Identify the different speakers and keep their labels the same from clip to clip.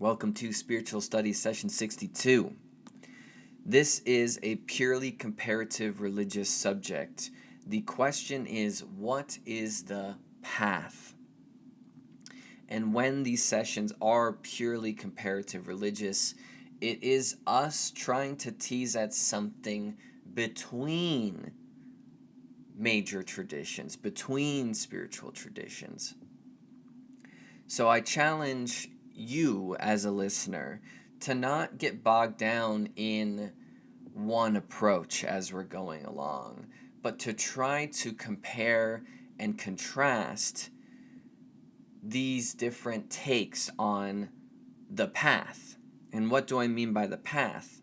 Speaker 1: Welcome to Spiritual Studies Session 62. This is a purely comparative religious subject. The question is, what is the path? And when these sessions are purely comparative religious, it is us trying to tease at something between major traditions, between spiritual traditions. So I challenge you as a listener to not get bogged down in one approach as we're going along, but to try to compare and contrast these different takes on the path. And what do I mean by the path?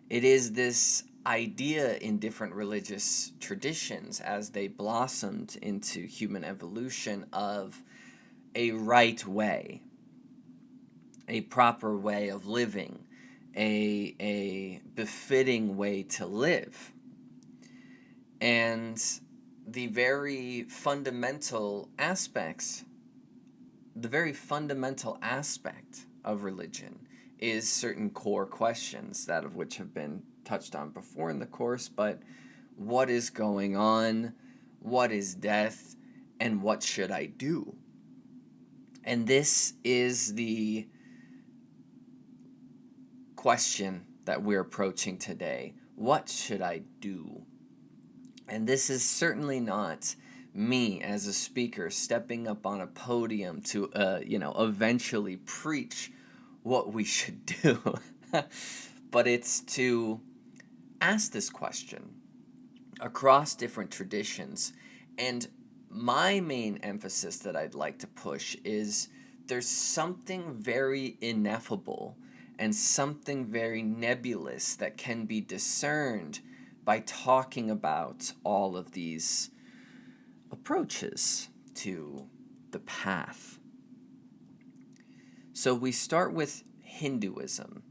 Speaker 1: It is this idea in different religious traditions as they blossomed into human evolution of a right way, a proper way of living, a befitting way to live. And the very fundamental aspect of religion is certain core questions, that of which have been touched on before in the course, but what is going on, what is death, and what should I do? And this is the question that we're approaching today. What should I do? And this is certainly not me as a speaker stepping up on a podium to, eventually preach what we should do. But it's to ask this question across different traditions. And my main emphasis that I'd like to push is there's something very ineffable and something very nebulous that can be discerned by talking about all of these approaches to the path. So we start with Hinduism.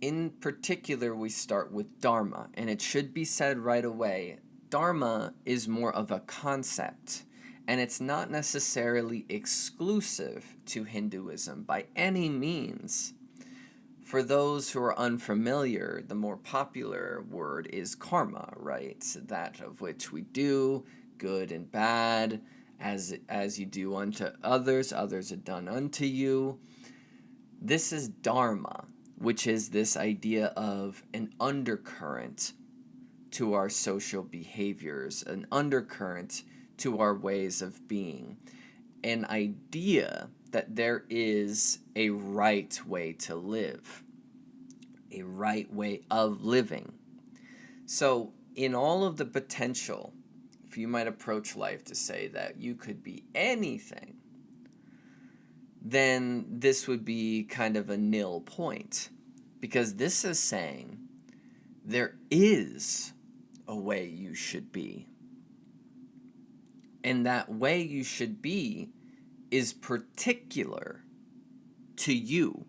Speaker 1: In particular, we start with Dharma, and it should be said right away, Dharma is more of a concept, and it's not necessarily exclusive to Hinduism by any means. For those who are unfamiliar, the more popular word is karma, right? That of which we do, good and bad, as you do unto others, others are done unto you. This is Dharma, which is this idea of an undercurrent to our social behaviors, an undercurrent to our ways of being, an idea that there is a right way to live, a right way of living. So in all of the potential, if you might approach life to say that you could be anything, then this would be kind of a nil point, because this is saying there is a way you should be. And that way you should be is particular to you.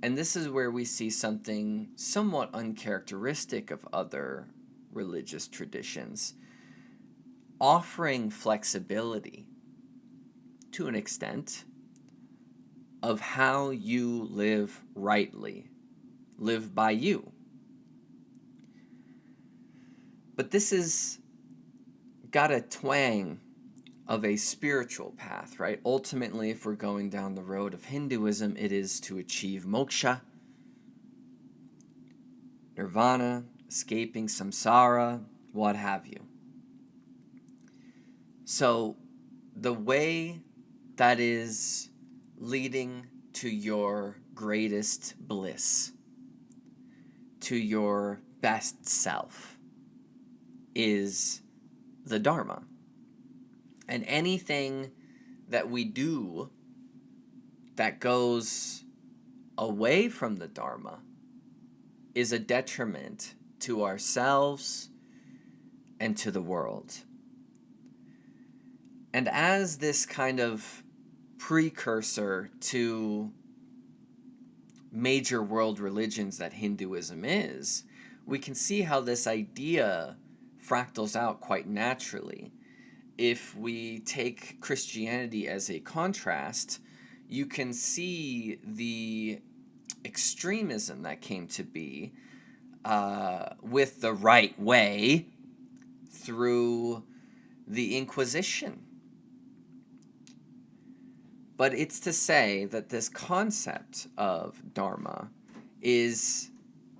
Speaker 1: And this is where we see something somewhat uncharacteristic of other religious traditions, offering flexibility to an extent of how you live rightly, live by you. But this has got a twang of a spiritual path, right? Ultimately, if we're going down the road of Hinduism, it is to achieve moksha, nirvana, escaping samsara, what have you. So the way that is leading to your greatest bliss, to your best self, is the Dharma. And anything that we do that goes away from the Dharma is a detriment to ourselves and to the world. And as this kind of precursor to major world religions that Hinduism is, we can see how this idea fractals out quite naturally. If we take Christianity as a contrast, you can see the extremism that came to be with the right way through the Inquisition. But it's to say that this concept of Dharma is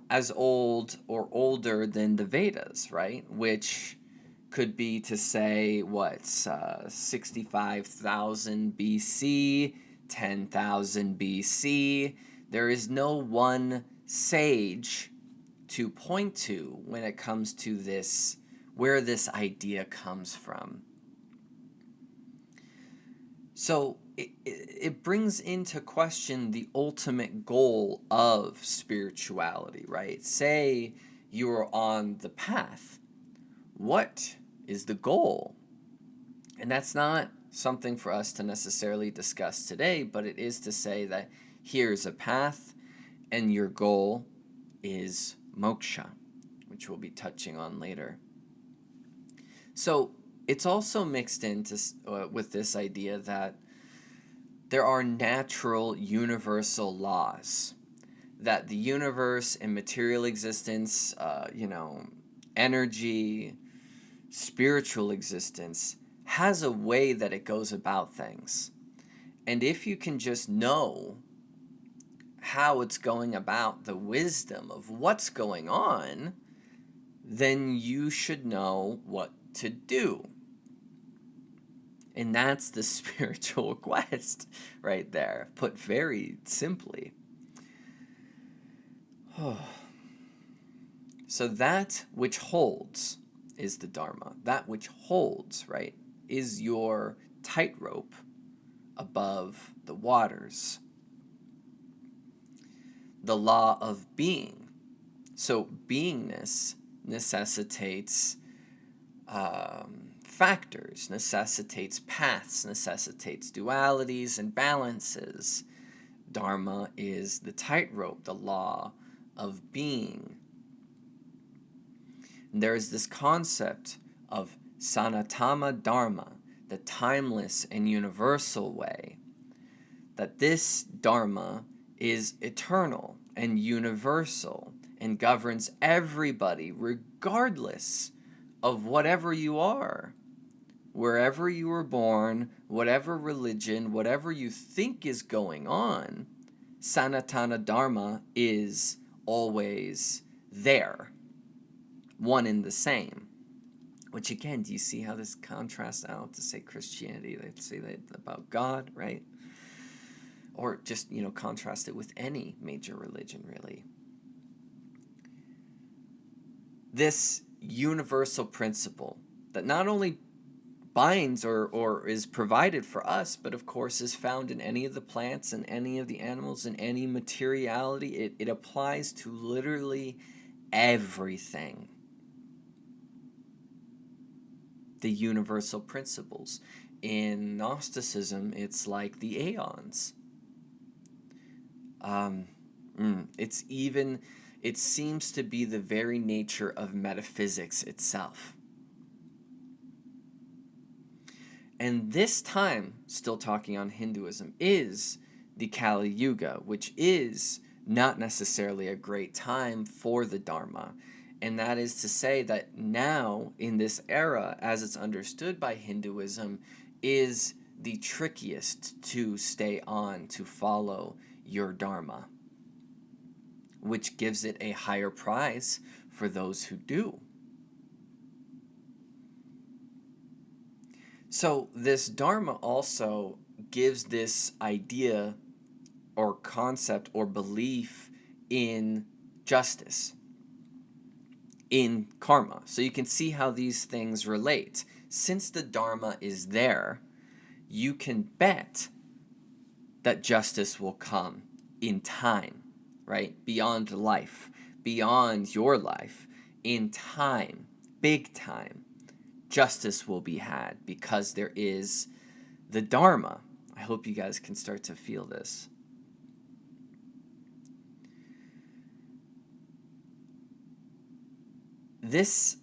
Speaker 1: as old or older than the Vedas, right? Which could be to say, 65,000 BC, 10,000 BC. There is no one sage to point to when it comes to this, where this idea comes from. So it brings into question the ultimate goal of spirituality, right? Say you're on the path. What is the goal? And that's not something for us to necessarily discuss today, but it is to say that here's a path and your goal is moksha, which we'll be touching on later. So it's also mixed into with this idea that there are natural universal laws, that the universe and material existence, energy, spiritual existence, has a way that it goes about things. And if you can just know how it's going about, the wisdom of what's going on, then you should know what to do. And that's the spiritual quest right there, put very simply. So that which holds is the Dharma. That which holds, right, is your tightrope above the waters. The law of being. So beingness necessitates factors, necessitates paths, necessitates dualities and balances. Dharma is the tightrope, the law of being. And there is this concept of sanatana dharma, the timeless and universal way, that this dharma is eternal and universal and governs everybody regardless of whatever you are. Wherever you were born, whatever religion, whatever you think is going on, sanatana dharma is always there, one and the same. Which again, do you see how this contrasts out to say Christianity? They'd say that about God, right? Or just, contrast it with any major religion, really. This universal principle that not only binds or is provided for us, but of course is found in any of the plants and any of the animals and any materiality. It applies to literally everything. The universal principles. In Gnosticism, it's like the aeons. It seems to be the very nature of metaphysics itself. And this time, still talking on Hinduism, is the Kali Yuga, which is not necessarily a great time for the Dharma. And that is to say that now, in this era, as it's understood by Hinduism, is the trickiest to stay on, to follow your Dharma, which gives it a higher prize for those who do. So this Dharma also gives this idea or concept or belief in justice, in karma. So you can see how these things relate. Since the Dharma is there, you can bet that justice will come in time, right? Beyond life, beyond your life, in time, big time. Justice will be had because there is the Dharma. I hope you guys can start to feel this. This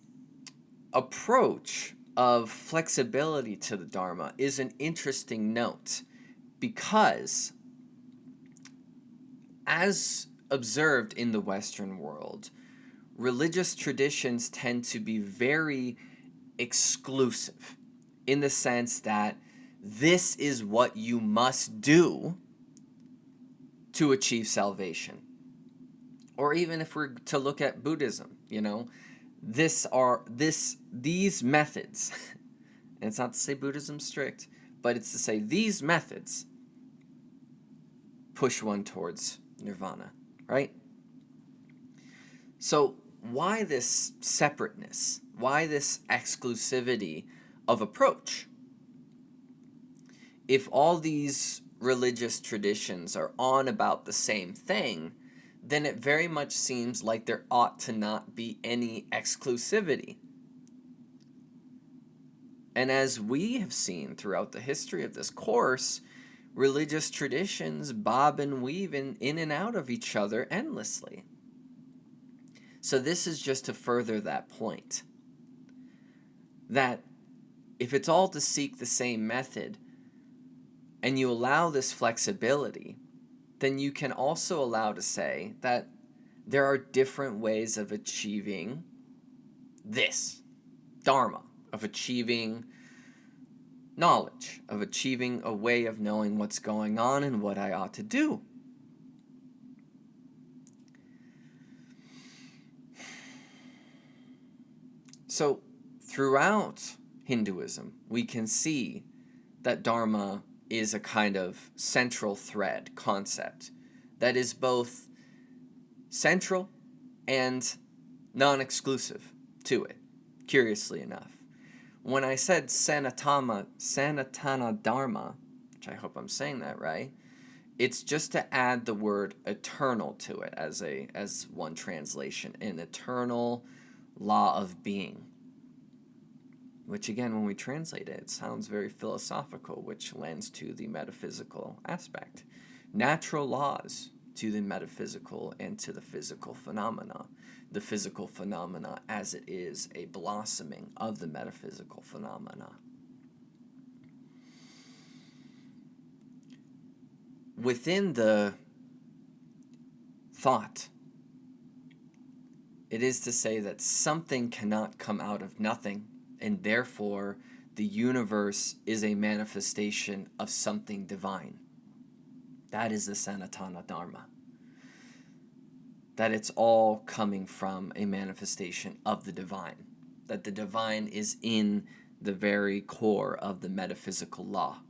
Speaker 1: approach of flexibility to the Dharma is an interesting note Because, as observed in the Western world, religious traditions tend to be very exclusive in the sense that this is what you must do to achieve salvation. Or even if we're to look at Buddhism, these methods, and it's not to say Buddhism's strict, but it's to say these methods push one towards nirvana, right? So why this separateness? Why this exclusivity of approach? If all these religious traditions are on about the same thing, then it very much seems like there ought to not be any exclusivity. And as we have seen throughout the history of this course, religious traditions bob and weave in and out of each other endlessly. So this is just to further that point. That if it's all to seek the same method, and you allow this flexibility, then you can also allow to say that there are different ways of achieving this Dharma, of achieving knowledge, of achieving a way of knowing what's going on and what I ought to do. So throughout Hinduism, we can see that Dharma is a kind of central thread concept that is both central and non-exclusive to it, curiously enough. When I said Sanatana Dharma, which I hope I'm saying that right, it's just to add the word eternal to it as one translation, an eternal law of being. Which again, when we translate it, it sounds very philosophical, which lends to the metaphysical aspect. Natural laws to the metaphysical and to the physical phenomena. The physical phenomena as it is a blossoming of the metaphysical phenomena. Within the thought, it is to say that something cannot come out of nothing, and therefore the universe is a manifestation of something divine. That is the Sanatana Dharma. That it's all coming from a manifestation of the divine. That the divine is in the very core of the metaphysical law.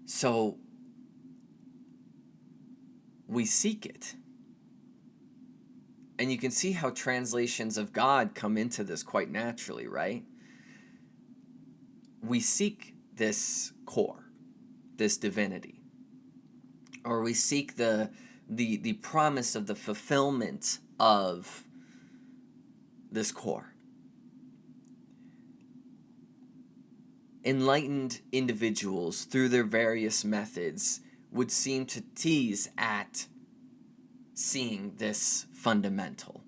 Speaker 1: So we seek it. And you can see how translations of God come into this quite naturally, right? We seek this core, this divinity. Or we seek the promise of the fulfillment of this core. Enlightened individuals, through their various methods, would seem to tease at seeing this fundamental,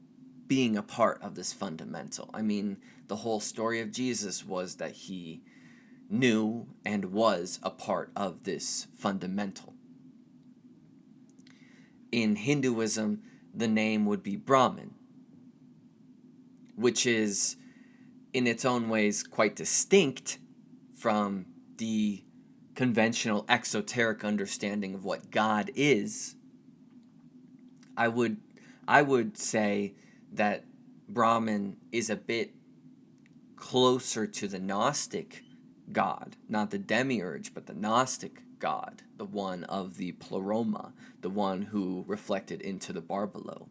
Speaker 1: being a part of this fundamental. I mean, the whole story of Jesus was that he knew and was a part of this fundamental. In Hinduism, the name would be Brahman, which is in its own ways quite distinct from the conventional exoteric understanding of what God is. I would say that Brahman is a bit closer to the Gnostic God, not the demiurge, but the Gnostic God, the one of the pleroma, the one who reflected into the bar below.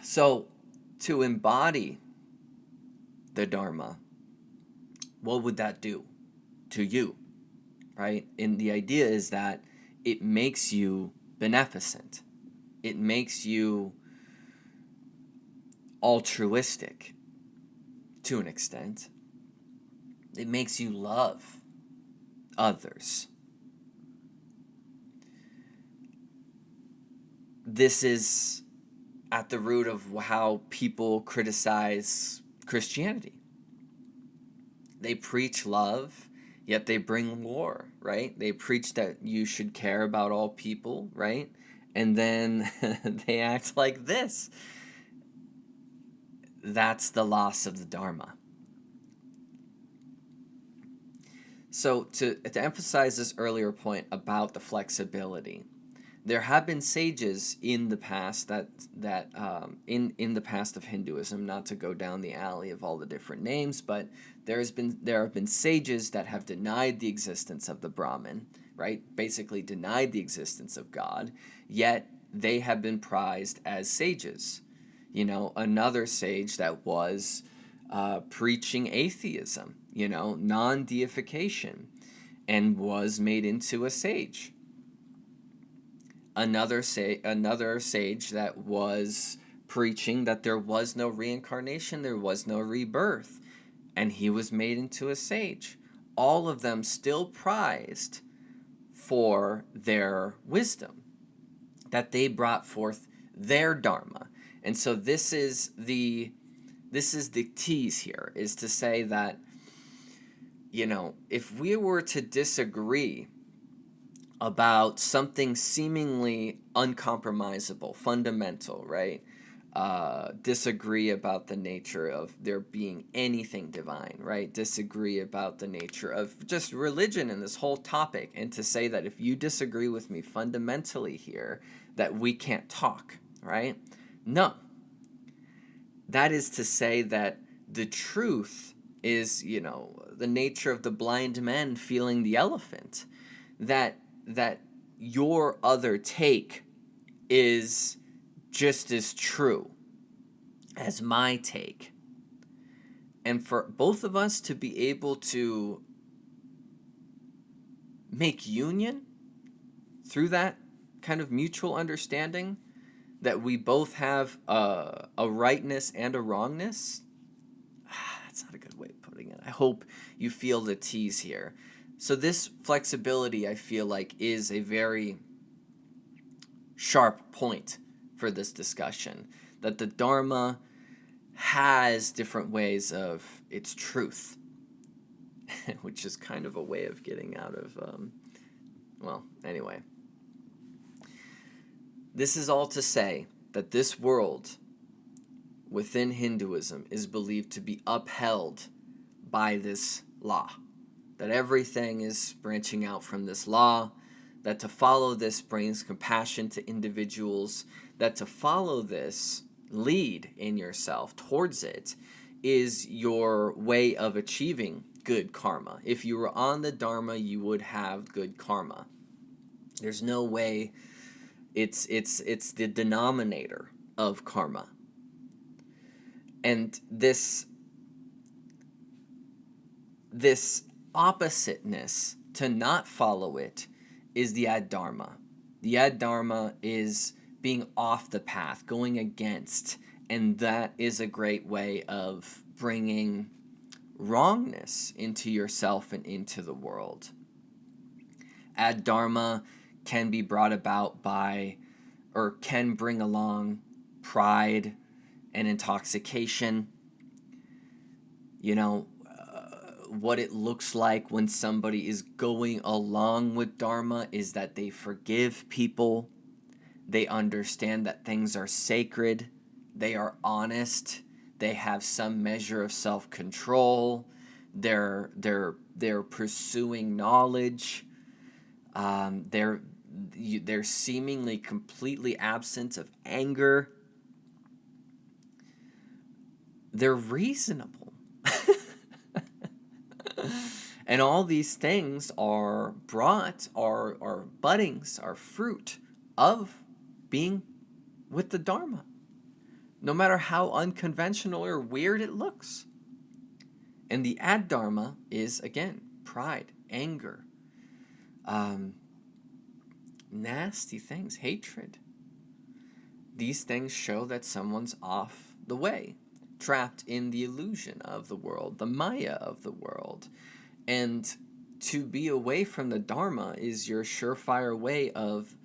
Speaker 1: So, to embody the Dharma, what would that do to you, right? And the idea is that it makes you beneficent. It makes you altruistic to an extent. It makes you love others. This is at the root of how people criticize Christianity. They preach love, yet they bring war, right? They preach that you should care about all people, right? And then they act like this. That's the loss of the Dharma. So to emphasize this earlier point about the flexibility, there have been sages in the past in the past of Hinduism, not to go down the alley of all the different names, but there have been sages that have denied the existence of the Brahman, right? Basically denied the existence of God, yet they have been prized as sages. Another sage that was preaching atheism, non-deification, and was made into a sage. Another sage that was preaching that there was no reincarnation, there was no rebirth, and he was made into a sage. All of them still prized for their wisdom, that they brought forth their Dharma. And so this is the tease here, is to say that, if we were to disagree about something seemingly uncompromisable, fundamental, right? Disagree about the nature of there being anything divine, right? Disagree about the nature of just religion and this whole topic, and to say that if you disagree with me fundamentally here, that we can't talk, right? No. That is to say that the truth is, the nature of the blind men feeling the elephant, that your other take is just as true as my take. And for both of us to be able to make union through that kind of mutual understanding, that we both have a rightness and a wrongness, that's not a good way of putting it. I hope you feel the tease here. So this flexibility, I feel like, is a very sharp point for this discussion, that the Dharma has different ways of its truth, which is kind of a way of getting out of, anyway. This is all to say that this world within Hinduism is believed to be upheld by this law, that everything is branching out from this law, that to follow this brings compassion to individuals, that to follow this, lead in yourself towards it, is your way of achieving good karma. If you were on the Dharma, you would have good karma. There's no way. It's the denominator of karma. And this oppositeness, to not follow it, is the adharma. The adharma is being off the path, going against, and that is a great way of bringing wrongness into yourself and into the world. Adharma can be brought about by, or can bring along, pride and intoxication. What it looks like when somebody is going along with Dharma is that they forgive people, they understand that things are sacred, they are honest, they have some measure of self-control, they're pursuing knowledge, they're seemingly completely absent of anger, they're reasonable. And all these things are buddings, are fruit of being with the Dharma, no matter how unconventional or weird it looks. And the adharma is, again, pride, anger, nasty things, hatred. These things show that someone's off the way, trapped in the illusion of the world, the maya of the world. And to be away from the Dharma is your surefire way of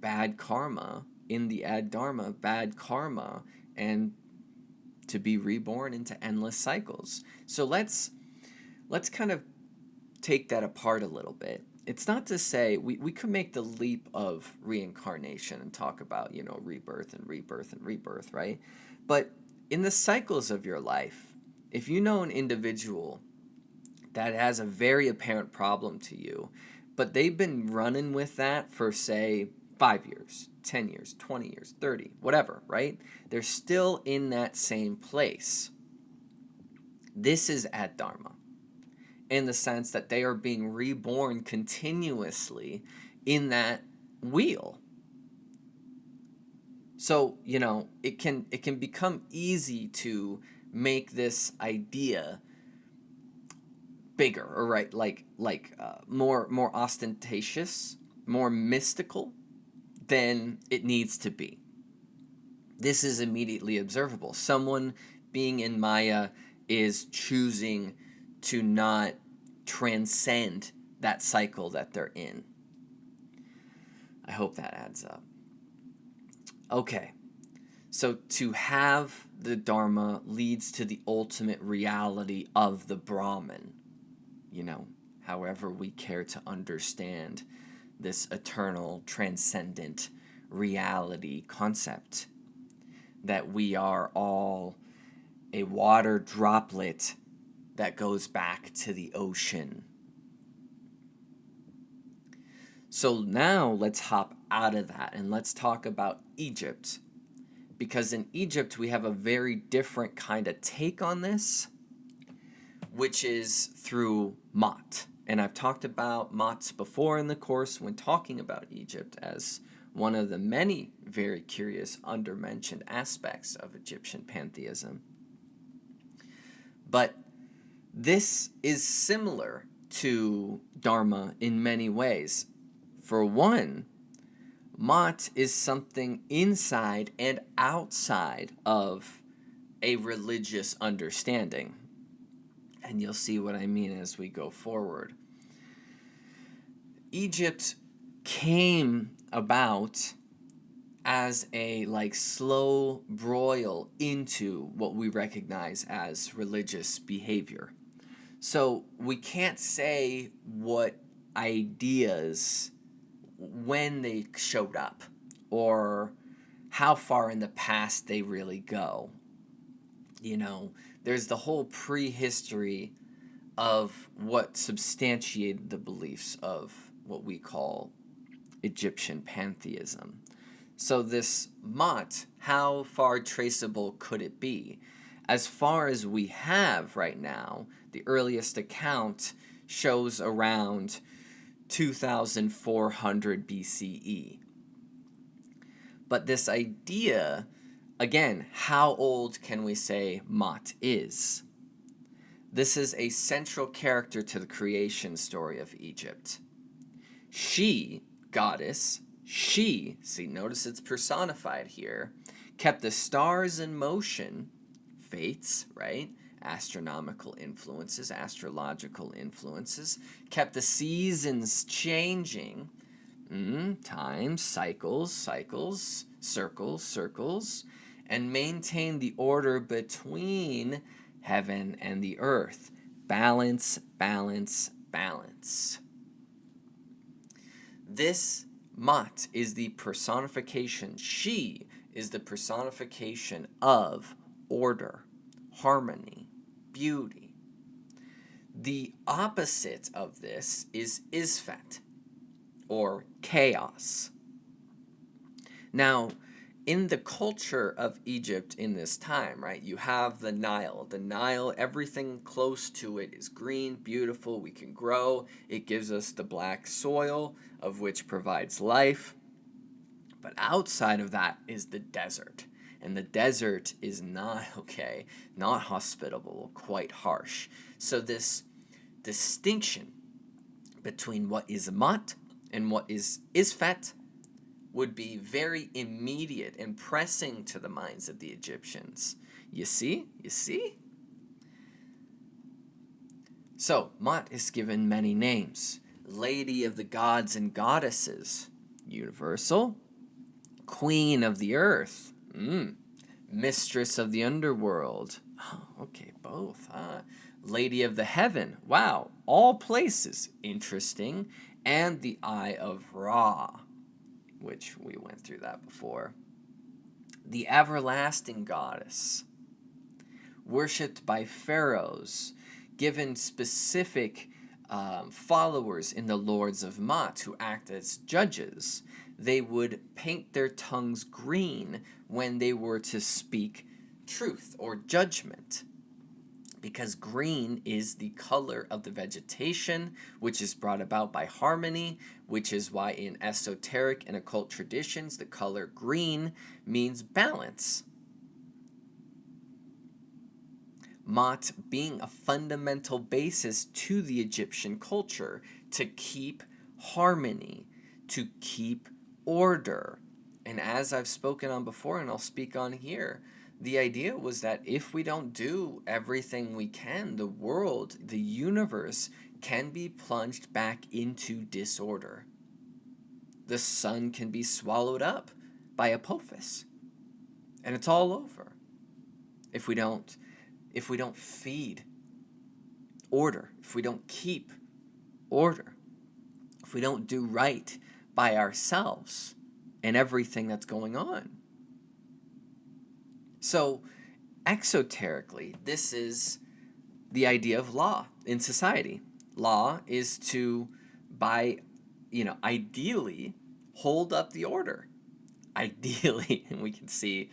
Speaker 1: bad karma, in the adharma, bad karma, and to be reborn into endless cycles. So let's let's kind of take that apart a little bit. It's not to say we could make the leap of reincarnation and talk about, rebirth and rebirth and rebirth, right? But in the cycles of your life, if you know an individual that has a very apparent problem to you, but they've been running with that for, say, 5 years, 10 years, 20 years, 30, whatever, right? They're still in that same place. This is at Dharma, in the sense that they are being reborn continuously in that wheel. So, it can become easy to make this idea bigger, or right, more ostentatious, more mystical than it needs to be. This is immediately observable. Someone being in Maya is choosing to not transcend that cycle that they're in. I hope that adds up. Okay, so to have the Dharma leads to the ultimate reality of the Brahman, however we care to understand this eternal, transcendent reality concept, that we are all a water droplet that goes back to the ocean. So now let's hop out of that and let's talk about Egypt. Because in Egypt we have a very different kind of take on this, which is through Mot. And I've talked about Mots before in the course when talking about Egypt as one of the many very curious undermentioned aspects of Egyptian pantheism. But this is similar to Dharma in many ways. For one, Mot is something inside and outside of a religious understanding. And you'll see what I mean as we go forward. Egypt came about as a slow broil into what we recognize as religious behavior. So we can't say what ideas, when they showed up, or how far in the past they really go. There's the whole prehistory of what substantiated the beliefs of what we call Egyptian pantheism. So this Mot, how far traceable could it be? As far as we have right now, the earliest account shows around 2400 BCE. But this idea, again, how old can we say Mot is? This is a central character to the creation story of Egypt. She, goddess, see, notice it's personified here, kept the stars in motion, fates, right? Astronomical influences, astrological influences, kept the seasons changing, times, cycles, circles, and maintained the order between heaven and the earth. Balance. This Mot is the personification. She is the personification of order, harmony, beauty. The opposite of this is Isfet, or chaos. Now, in the culture of Egypt in this time, right, you have the Nile. The Nile, everything close to it is green, beautiful, we can grow. It gives us the black soil, of which provides life. But outside of that is the desert. And the desert is not hospitable, quite harsh. So this distinction between what is Mot and what is Isfet would be very immediate and pressing to the minds of the Egyptians. You see? So, Mot is given many names. Lady of the gods and goddesses, universal. Queen of the earth, mistress of the underworld. Oh, okay, both, huh? Lady of the Heaven, wow, all places, interesting. And the Eye of Ra, which we went through that before. The everlasting goddess, worshipped by pharaohs, given specific followers in the Lords of Ma'at who act as judges. They would paint their tongues green when they were to speak truth or judgment, because green is the color of the vegetation, which is brought about by harmony, which is why in esoteric and occult traditions, the color green means balance. Ma'at being a fundamental basis to the Egyptian culture, to keep harmony, to keep order. And as I've spoken on before, and I'll speak on here, the idea was that if we don't do everything we can, the world, the universe, can be plunged back into disorder. The sun can be swallowed up by Apophis. And it's all over if we don't feed order, if we don't keep order, if we don't do right by ourselves and everything that's going on. So, exoterically, this is the idea of law in society. Law is to, ideally, hold up the order. Ideally, and we can see,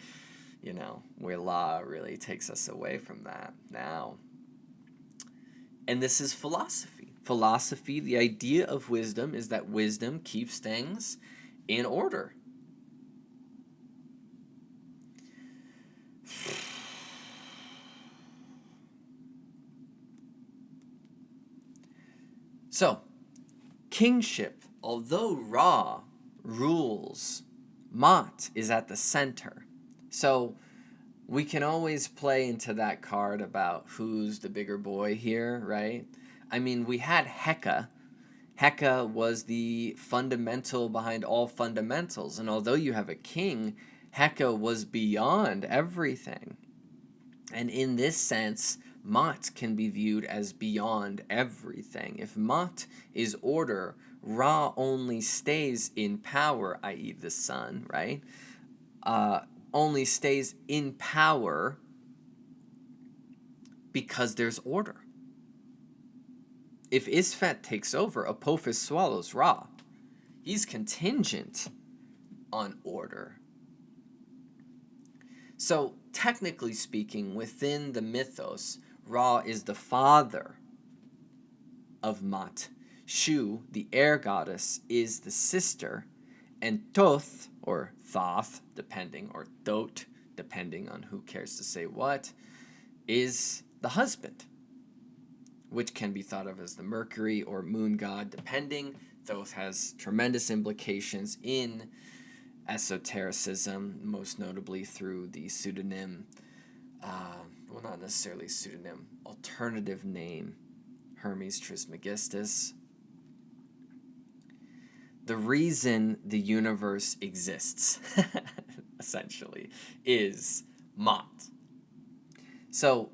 Speaker 1: where law really takes us away from that now. And this is philosophy. Philosophy, the idea of wisdom is that wisdom keeps things in order. So, kingship, although Ra rules, Ma'at is at the center. So, we can always play into that card about who's the bigger boy here, right? I mean, we had Heka. Heka was the fundamental behind all fundamentals. And although you have a king, Heka was beyond everything. And in this sense, Ma'at can be viewed as beyond everything. If Ma'at is order, Ra only stays in power, i.e. the sun, right? Only stays in power because there's order. If Isfet takes over, Apophis swallows Ra. He's contingent on order. So, technically speaking, within the mythos, Ra is the father of Ma'at. Shu, the air goddess, is the sister, and Thoth, or Thoth, or Thot, depending on who cares to say what, is the husband, which can be thought of as the Mercury or moon god, depending. Thoth has tremendous implications in esotericism, most notably through the pseudonym, not necessarily pseudonym, alternative name, Hermes Trismegistus. The reason the universe exists, essentially, is Ma'at. So,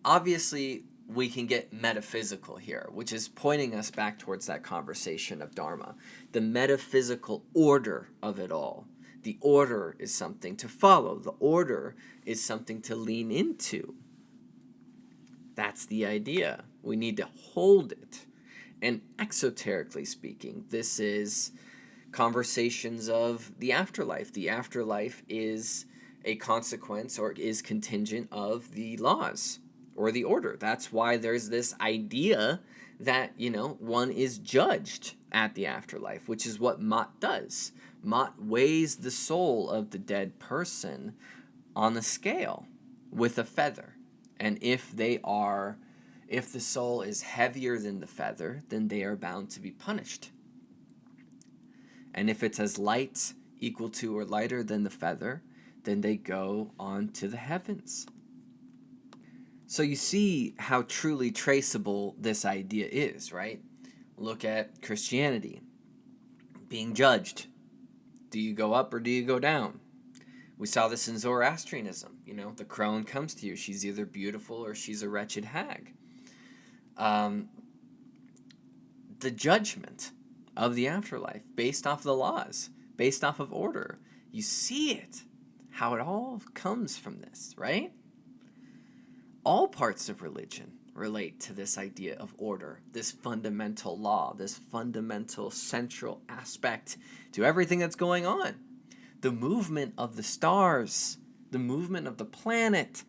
Speaker 1: obviously, we can get metaphysical here, which is pointing us back towards that conversation of Dharma. The metaphysical order of it all. The order is something to follow. The order is something to lean into. That's the idea. We need to hold it. And exoterically speaking, this is conversations of the afterlife. The afterlife is a consequence or is contingent of the laws or the order. That's why there's this idea that, one is judged at the afterlife, which is what Ma'at does. Ma'at weighs the soul of the dead person on the scale with a feather. And if the soul is heavier than the feather, then they are bound to be punished. And if it's as light, equal to, or lighter than the feather, then they go on to the heavens. So you see how truly traceable this idea is, right? Look at Christianity. Being judged. Do you go up or do you go down? We saw this in Zoroastrianism. The crone comes to you. She's either beautiful or she's a wretched hag. um, the judgment of the afterlife based off the laws, based off of order. You see it, how it all comes from this, right? All parts of religion relate to this idea of order, this fundamental law, this fundamental central aspect to everything that's going on. The movement of the stars, the movement of the planet,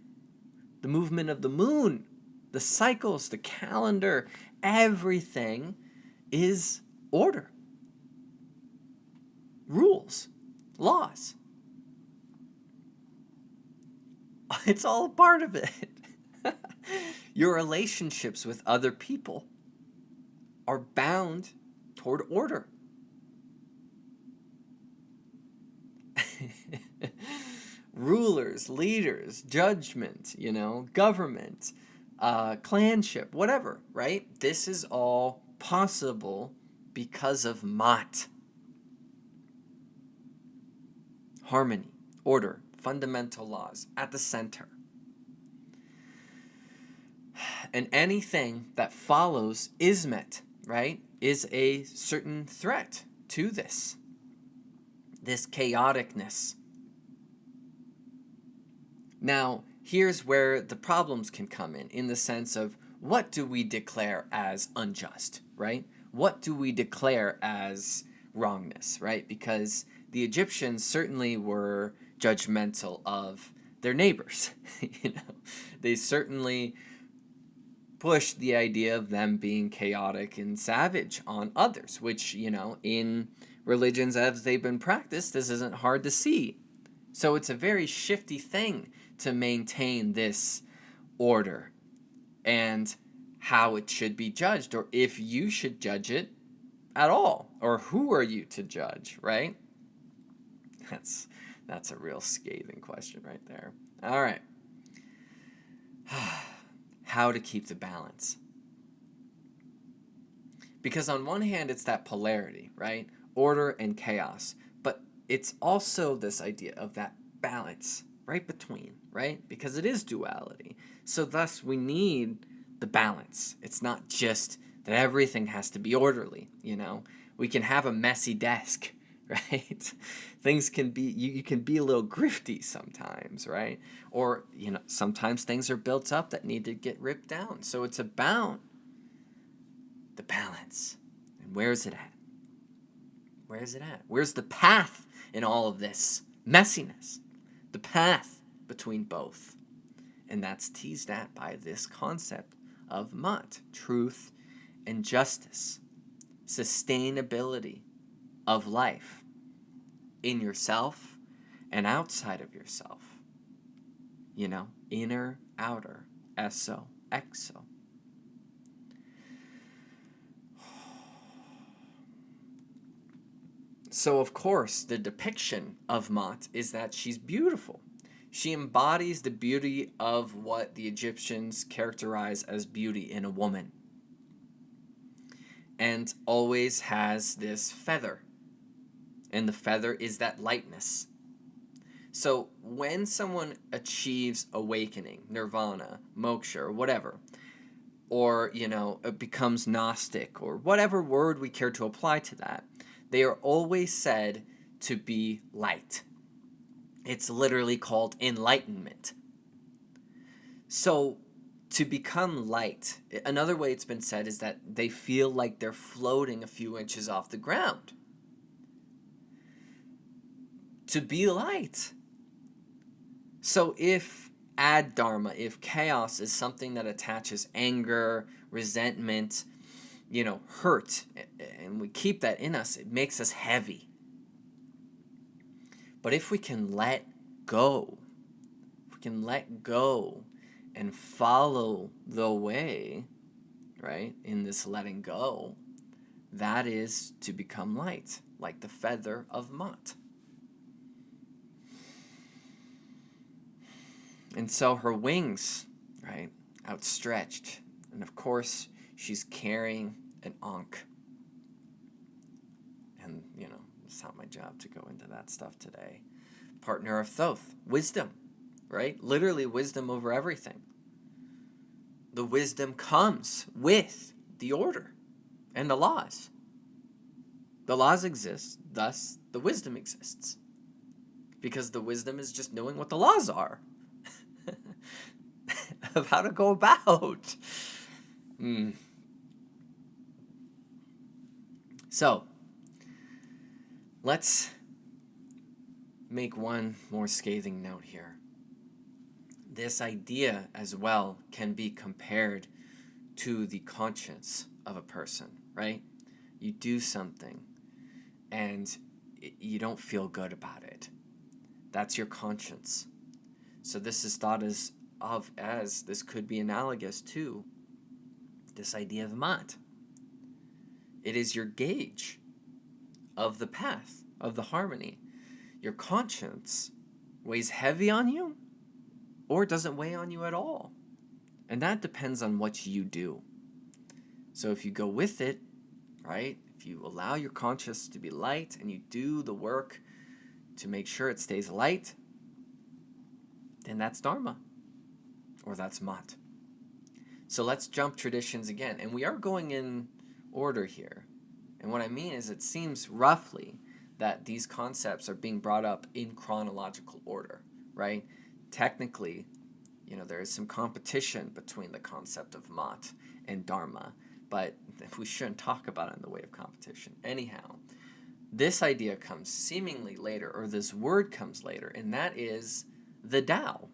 Speaker 1: the movement of the moon, the cycles, the calendar, everything is order, rules, laws. It's all a part of it. Your relationships with other people are bound toward order. Rulers, leaders, judgment, government, clanship, whatever, right? This is all possible because of Mat. Harmony, order, fundamental laws at the center. And anything that follows Ismet, right, is a certain threat to this chaoticness. Now, here's where the problems can come in the sense of what do we declare as unjust, right? What do we declare as wrongness, right? Because the Egyptians certainly were judgmental of their neighbors. They certainly pushed the idea of them being chaotic and savage on others, which, in religions as they've been practiced, this isn't hard to see. So it's a very shifty thing to maintain this order and how it should be judged, or if you should judge it at all, or who are you to judge, right? That's a real scathing question right there. All right. How to keep the balance. Because on one hand, it's that polarity, right? Order and chaos. But it's also this idea of that balance right between, right? Because it is duality. So thus, we need the balance. It's not just that everything has to be orderly, We can have a messy desk, right? Things can be, you can be a little grifty sometimes, right? Or, sometimes things are built up that need to get ripped down. So it's about the balance. And where's it at? Where's it at? Where's the path in all of this messiness? The path between both. And that's teased at by this concept of Mat, truth and justice, sustainability of life in yourself and outside of yourself. Inner, outer, eso, exo. So, of course, the depiction of Mat is that she's beautiful. She embodies the beauty of what the Egyptians characterize as beauty in a woman. And always has this feather. And the feather is that lightness. So when someone achieves awakening, nirvana, moksha, or whatever, or, it becomes Gnostic, or whatever word we care to apply to that, they are always said to be light. It's literally called enlightenment. So to become light, another way it's been said is that they feel like they're floating a few inches off the ground. To be light. So if Dharma, if chaos is something that attaches anger, resentment, hurt, and we keep that in us, it makes us heavy. But if we can let go, and follow the way, right, in this letting go, that is to become light, like the feather of Mat. And so her wings, right, outstretched. And of course, she's carrying an ankh. And, it's not my job to go into that stuff today. Partner of Thoth, wisdom, right? Literally wisdom over everything. the wisdom comes with the order and the laws. The laws exist, thus the wisdom exists. Because the wisdom is just knowing what the laws are. Of how to go about. So, let's make one more scathing note here. This idea as well can be compared to the conscience of a person, right? You do something and you don't feel good about it. That's your conscience. So this is thought as this could be analogous to this idea of mat. It is your gauge of the path, of the harmony. Your conscience weighs heavy on you, or it doesn't weigh on you at all. And that depends on what you do. So if you go with it, right? If you allow your conscience to be light and you do the work to make sure it stays light, then that's Dharma, or that's mat. So let's jump traditions again. And we are going in order here. And what I mean is it seems roughly that these concepts are being brought up in chronological order, right? Technically, there is some competition between the concept of mat and Dharma, but we shouldn't talk about it in the way of competition. Anyhow, this idea comes seemingly later, or this word comes later, and that is the Tao.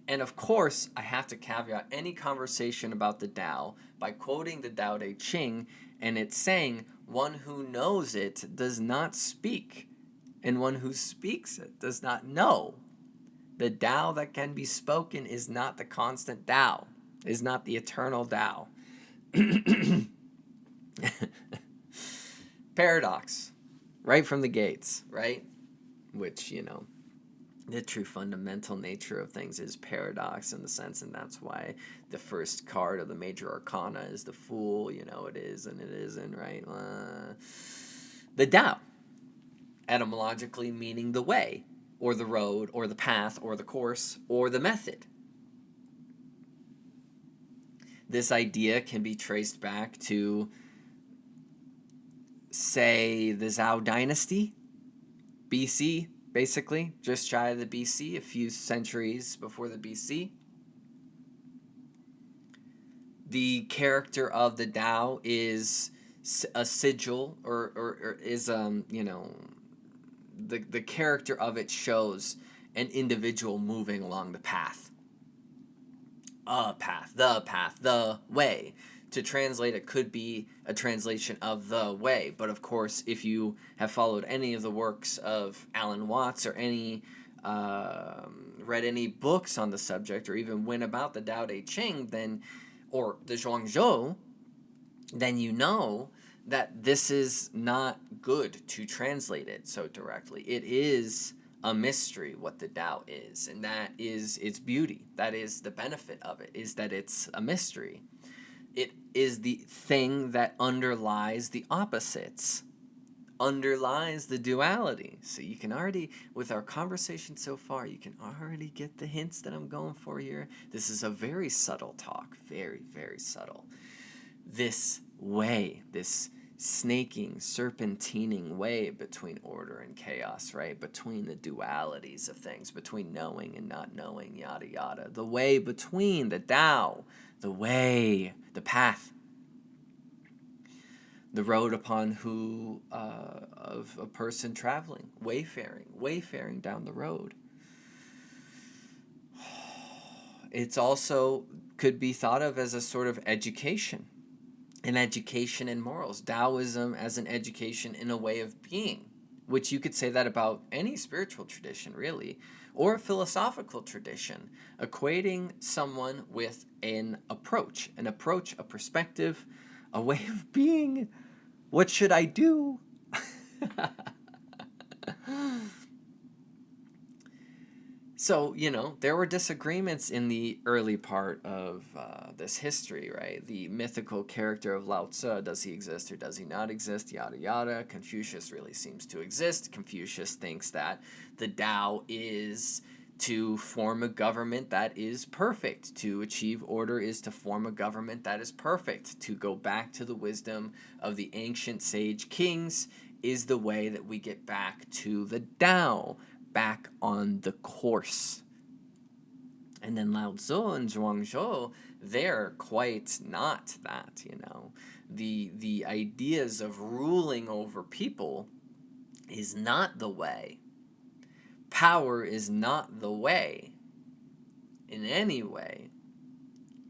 Speaker 1: And of course, I have to caveat any conversation about the Tao by quoting the Tao Te Ching, and it's saying, one who knows it does not speak, and one who speaks it does not know. The Tao that can be spoken is not the constant Tao, is not the eternal Tao. Paradox, right from the gates, right? Which, the true fundamental nature of things is paradox in the sense, and that's why the first card of the major arcana is the Fool. It is and it isn't, right? The Tao, etymologically meaning the way, or the road, or the path, or the course, or the method. This idea can be traced back to, say, the Zhou dynasty, BC, basically, just shy of the BC, a few centuries before the BC. The character of the Tao is a sigil, or is, the character of it shows an individual moving along the path. A path, the way. To translate, it could be a translation of the way. But of course, if you have followed any of the works of Alan Watts or read any books on the subject, or even went about the Tao Te Ching, or the Zhuangzhou, then you know that this is not good to translate it so directly. It is a mystery what the Tao is, and that is its beauty. That is the benefit of it, is that it's a mystery. It is the thing that underlies the opposites, underlies the duality. So you can already, with our conversation so far, you can already get the hints that I'm going for here. This is a very subtle talk, very, very subtle. This way, this snaking, serpentining way between order and chaos, right? Between the dualities of things, between knowing and not knowing, yada, yada. The way between the Tao, the way, the path, the road upon of a person traveling, wayfaring down the road. It's also could be thought of as a sort of education, an education in morals. Daoism as an education in a way of being, which you could say that about any spiritual tradition, really, or a philosophical tradition, equating someone with an approach, a perspective, a way of being. What should I do? So, there were disagreements in the early part of this history, right? The mythical character of Lao Tzu, does he exist or does he not exist? Yada, yada. Confucius really seems to exist. Confucius thinks that the Tao is To form a government that is perfect. To achieve order is to form a government that is perfect. To go back to the wisdom of the ancient sage kings is the way that we get back to the Tao, back on the course. And then Lao Tzu and Zhuangzhou, they're quite not that, you know. The ideas of ruling over people is not the way. Power is not the way in any way,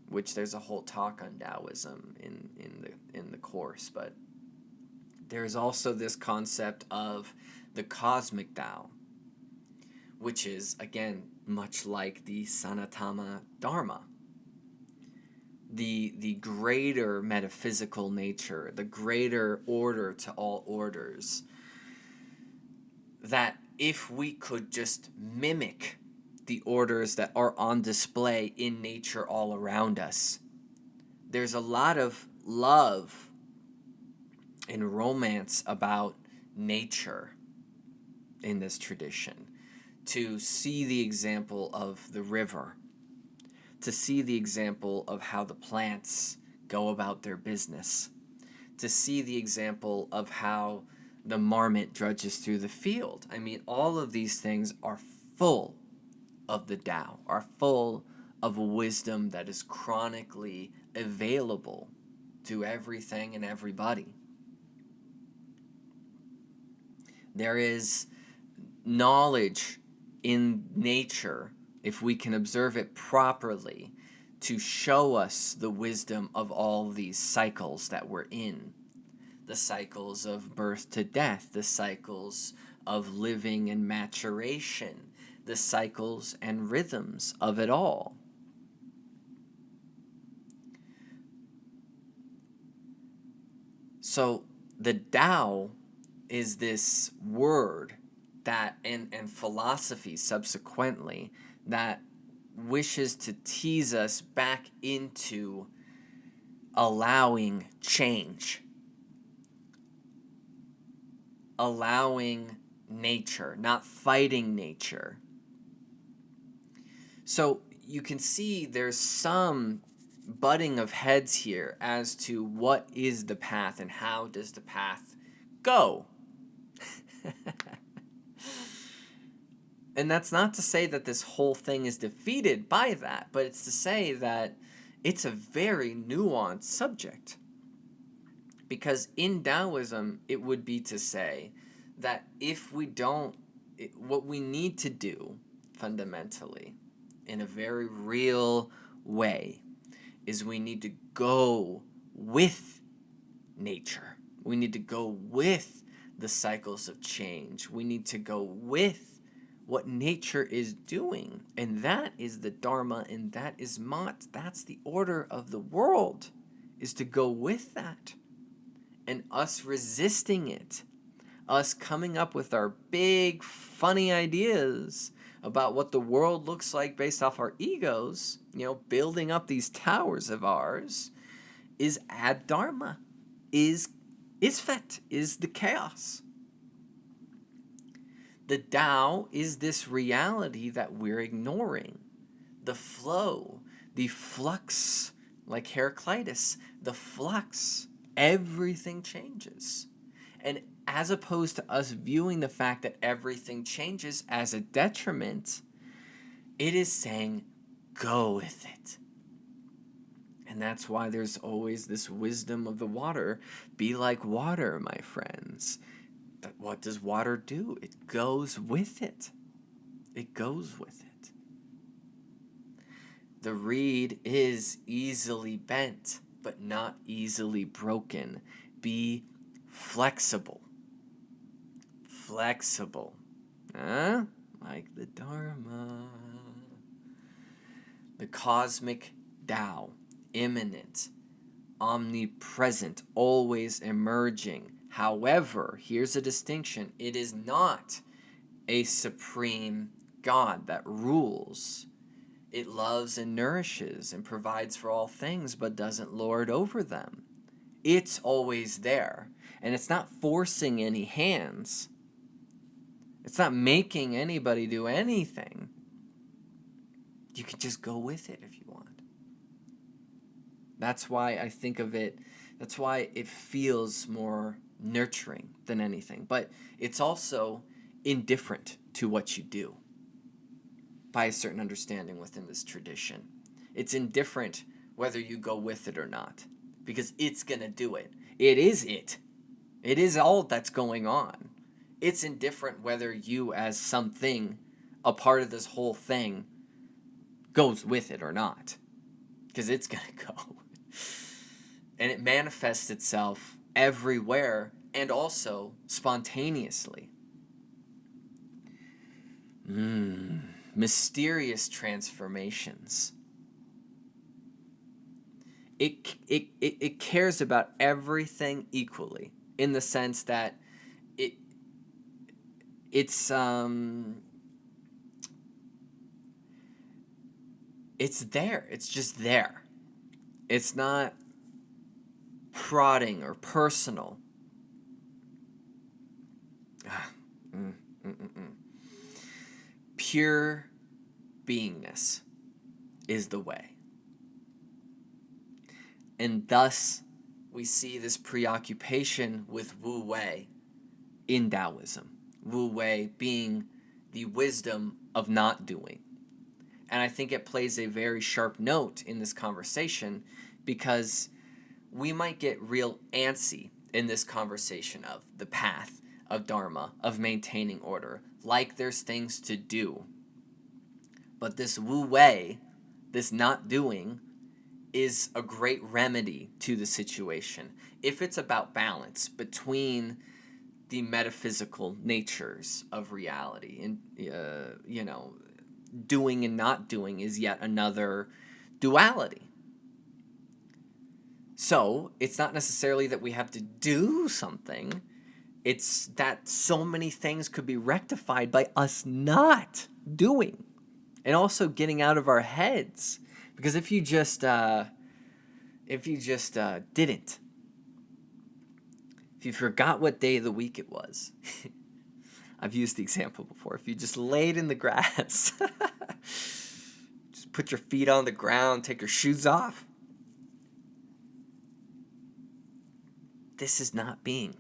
Speaker 1: which there's a whole talk on Daoism in the course, but there's also this concept of the cosmic Tao, which is, again, much like the Sanatana Dharma. The greater metaphysical nature, the greater order to all orders, that if we could just mimic the orders that are on display in nature all around us, there's a lot of love and romance about nature in this tradition. To see the example of the river, to see the example of how the plants go about their business, to see the example of how the marmot drudges through the field. I mean, all of these things are full of the Tao, are full of a wisdom that is chronically available to everything and everybody. There is knowledge in nature, if we can observe it properly, to show us the wisdom of all these cycles that we're in. The cycles of birth to death, the cycles of living and maturation, the cycles and rhythms of it all. So the Tao is this word that, and philosophy subsequently, that wishes to tease us back into allowing change, allowing nature, not fighting nature. So you can see there's some butting of heads here as to what is the path and how does the path go. And that's not to say that this whole thing is defeated by that, but it's to say that it's a very nuanced subject. Because in Daoism, it would be to say that if we don't, what we need to do fundamentally, in a very real way, is we need to go with nature. We need to go with the cycles of change. We need to go with what nature is doing. And that is the Dharma, and that is Mat. That's the order of the world, is to go with that. And us resisting it, us coming up with our big, funny ideas about what the world looks like based off our egos, you know, building up these towers of ours, is ad Dharma, is Isfet, is the chaos. The Tao is this reality that we're ignoring. The flow, the flux, like Heraclitus, the flux, everything changes. And as opposed to us viewing the fact that everything changes as a detriment, it is saying, go with it. And that's why there's always this wisdom of the water. Be like water, my friends. But what does water do? It goes with it. It goes with it. The reed is easily bent, but not easily broken. Be flexible. Flexible. Like the Dharma. The cosmic Tao, immanent, omnipresent, always emerging. However, here's a distinction. It is not a supreme God that rules. It loves and nourishes and provides for all things, but doesn't lord over them. It's always there. And it's not forcing any hands. It's not making anybody do anything. You can just go with it if you want. That's why I think of it, that's why it feels more nurturing than anything. But it's also indifferent to what you do by a certain understanding within this tradition. It's indifferent whether you go with it or not, because it's going to do it. It is it. It is all that's going on. It's indifferent whether you, as something, a part of this whole thing, goes with it or not, because it's going to go. And it manifests itself everywhere and also spontaneously. Mysterious transformations. It cares about everything equally, in the sense that it's there. It's just there. It's not prodding or personal. Pure beingness is the way. And thus, we see this preoccupation with Wu Wei in Daoism. Wu Wei being the wisdom of not doing. And I think it plays a very sharp note in this conversation, because we might get real antsy in this conversation of the path, of Dharma, of maintaining order, like there's things to do. But this Wu Wei, this not doing, is a great remedy to the situation if it's about balance between the metaphysical natures of reality. And doing and not doing is yet another duality. So it's not necessarily that we have to do something, it's that so many things could be rectified by us not doing, and also getting out of our heads. Because if you just didn't, if you forgot what day of the week it was, I've used the example before. If you just laid in the grass, just put your feet on the ground, take your shoes off. This is not being.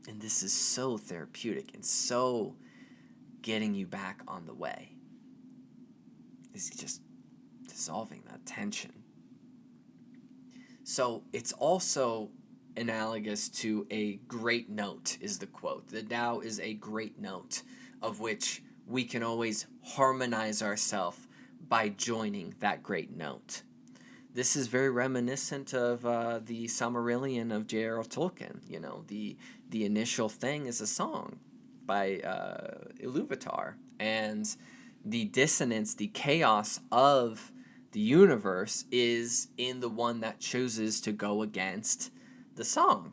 Speaker 1: And this is so therapeutic and so getting you back on the way. It's just dissolving that tension. So it's also analogous to a great note, is the quote. The Tao is a great note, of which we can always harmonize ourselves by joining that great note. This is very reminiscent of the Silmarillion of J.R.R. Tolkien. The initial thing is a song by Iluvatar, and the dissonance, the chaos of the universe is in the one that chooses to go against the song,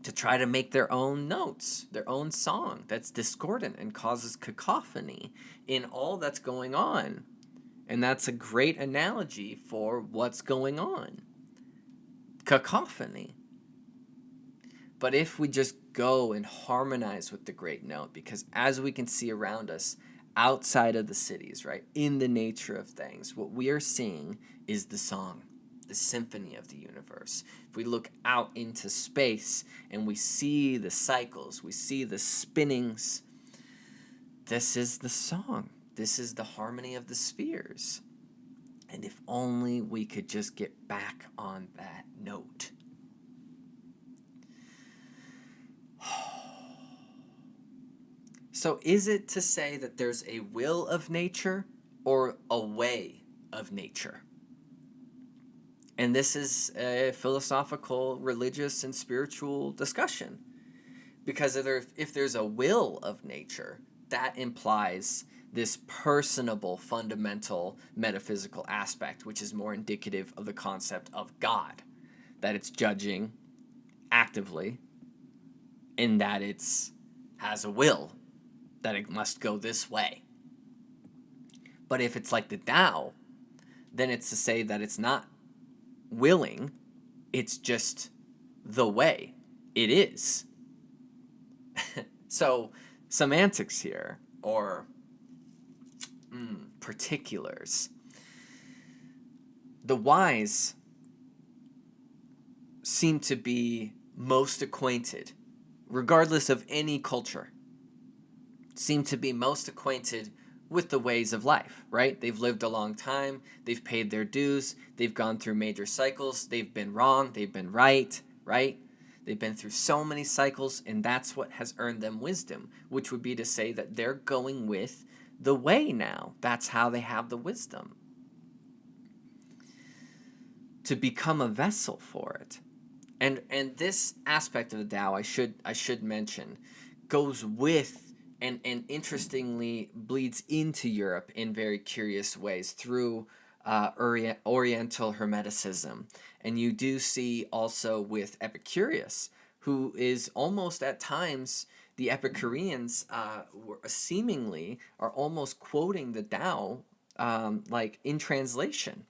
Speaker 1: to try to make their own notes, their own song that's discordant and causes cacophony in all that's going on. And that's a great analogy for what's going on. Cacophony. But if we just go and harmonize with the great note, because as we can see around us, outside of the cities, right, in the nature of things, what we are seeing is the song, the symphony of the universe. If we look out into space and we see the cycles, we see the spinnings, this is the song. This is the harmony of the spheres. And if only we could just get back on that note. So is it to say that there's a will of nature or a way of nature? And this is a philosophical, religious, and spiritual discussion. Because if there's a will of nature, that implies this personable, fundamental, metaphysical aspect, which is more indicative of the concept of God, that it's judging actively, and that it's has a will, that it must go this way. But if it's like the Tao, then it's to say that it's not willing, it's just the way it is. So, semantics here, or Particulars. The wise seem to be most acquainted, regardless of any culture, seem to be most acquainted with the ways of life, right? They've lived a long time, they've paid their dues, they've gone through major cycles, they've been wrong, they've been right, right? They've been through so many cycles, and that's what has earned them wisdom, which would be to say that they're going with the way now. That's how they have the wisdom. To become a vessel for it. And this aspect of the Tao, I should mention, goes with and interestingly bleeds into Europe in very curious ways through Oriental Hermeticism. And you do see also with Epicurus, who is almost at times, the Epicureans seemingly are almost quoting the Tao like in translation.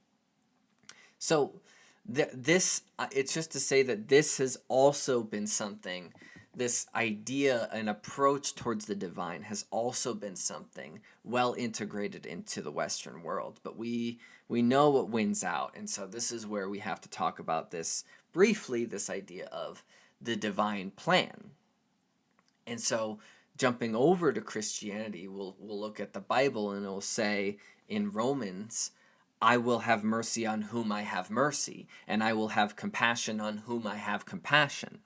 Speaker 1: So this it's just to say that this has also been something, this idea and approach towards the divine has also been something well integrated into the Western world. But we know what wins out, and so this is where we have to talk about this briefly, this idea of the divine plan. And so jumping over to Christianity, we'll look at the Bible, and it will say in Romans, I will have mercy on whom I have mercy, and I will have compassion on whom I have compassion.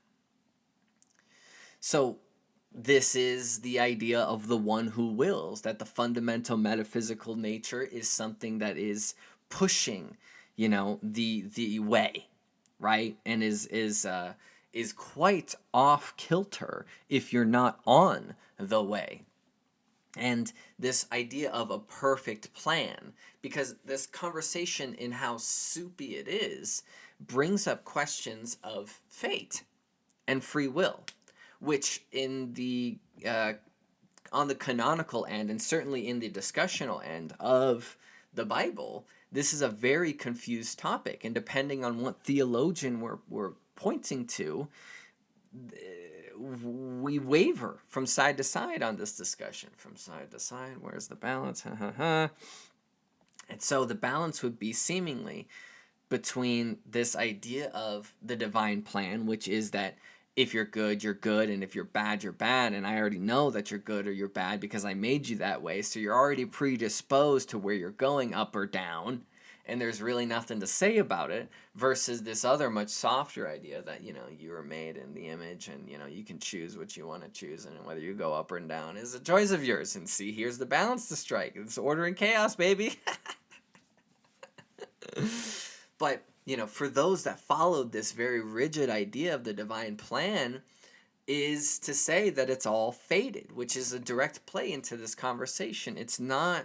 Speaker 1: So this is the idea of the one who wills, that the fundamental metaphysical nature is something that is pushing, the way, right? And is quite off kilter if you're not on the way. And this idea of a perfect plan, because this conversation in how soupy it is brings up questions of fate and free will, which in the on the canonical end, and certainly in the discussional end of the Bible, this is a very confused topic. And depending on what theologian we're pointing to, we waver from side to side on this discussion. From side to side, where's the balance? And so the balance would be seemingly between this idea of the divine plan, which is that if you're good, you're good, and if you're bad, you're bad, and I already know that you're good or you're bad because I made you that way, so you're already predisposed to where you're going, up or down, and there's really nothing to say about it, versus this other much softer idea that, you were made in the image, and, you can choose what you want to choose, and whether you go up or down is a choice of yours, and see, here's the balance to strike. It's order and chaos, baby. But, for those that followed this very rigid idea of the divine plan, is to say that it's all fated, which is a direct play into this conversation. It's not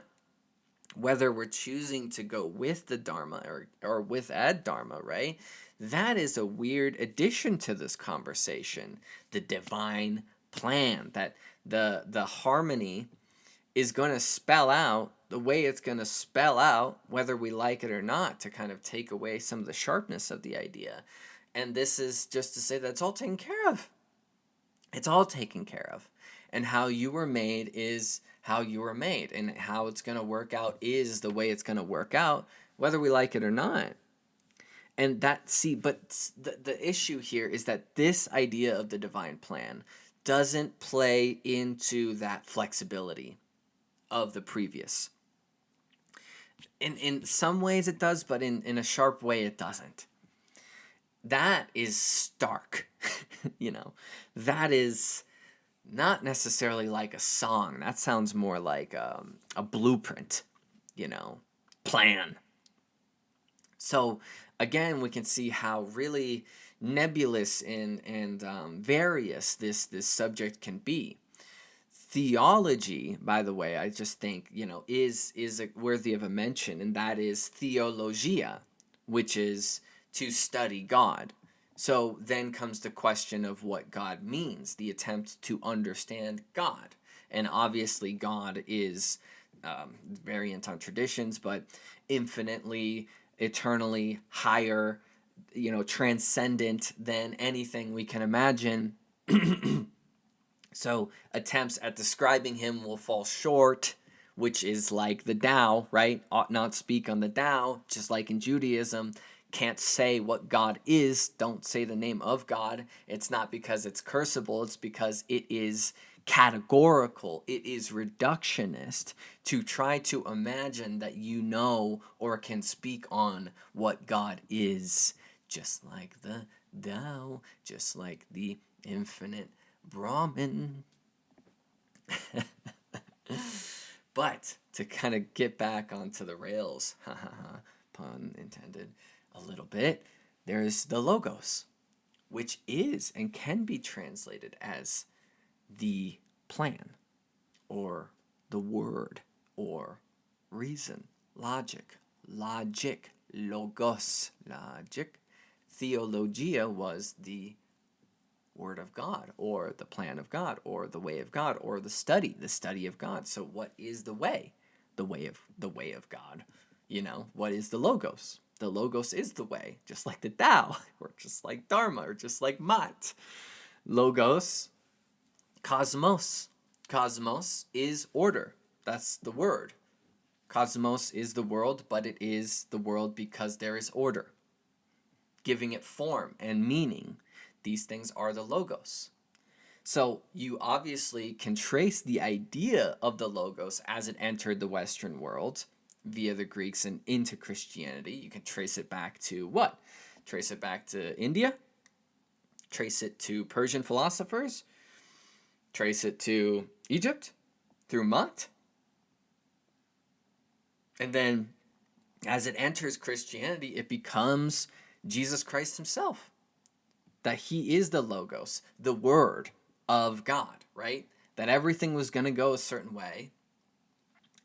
Speaker 1: whether we're choosing to go with the Dharma or with Dharma, right? That is a weird addition to this conversation. The divine plan, that the harmony is going to spell out the way it's going to spell out, whether we like it or not, to kind of take away some of the sharpness of the idea. And this is just to say that it's all taken care of. It's all taken care of. And how you were made is how you were made. And how it's going to work out is the way it's going to work out, whether we like it or not. And but the issue here is that this idea of the divine plan doesn't play into that flexibility of the previous. In some ways it does, but in a sharp way it doesn't. That is stark. That is not necessarily like a song. That sounds more like a blueprint, plan. So again, we can see how really nebulous and various this subject can be. Theology, by the way, I just think, is worthy of a mention, and that is theologia, which is to study God. So then comes the question of what God means, the attempt to understand God. And obviously God is variant on traditions, but infinitely, eternally higher, transcendent than anything we can imagine. So attempts at describing him will fall short, which is like the Tao, right? Ought not speak on the Tao, just like in Judaism. Can't say what God is, don't say the name of God. It's not because it's curseable, it's because it is categorical, it is reductionist to try to imagine that you know or can speak on what God is, just like the Tao, just like the infinite Brahman. But to kind of get back onto the rails, pun intended, a little bit, there's the logos, which is and can be translated as the plan, or the word, or reason, logic, logos, logic. Theologia was the word of God, or the plan of God, or the way of God, or the study of God. So what is the way? The way of God. What is the logos? The logos is the way, just like the Tao, or just like Dharma, or just like Mat. Logos, cosmos. Cosmos is order. That's the word. Cosmos is the world, but it is the world because there is order, giving it form and meaning. These things are the logos. So you obviously can trace the idea of the logos as it entered the Western world via the Greeks and into Christianity. You can trace it back to what? Trace it back to India? Trace it to Persian philosophers? Trace it to Egypt through Mat? And then as it enters Christianity, it becomes Jesus Christ himself. That he is the logos, the word of God, right? That everything was going to go a certain way.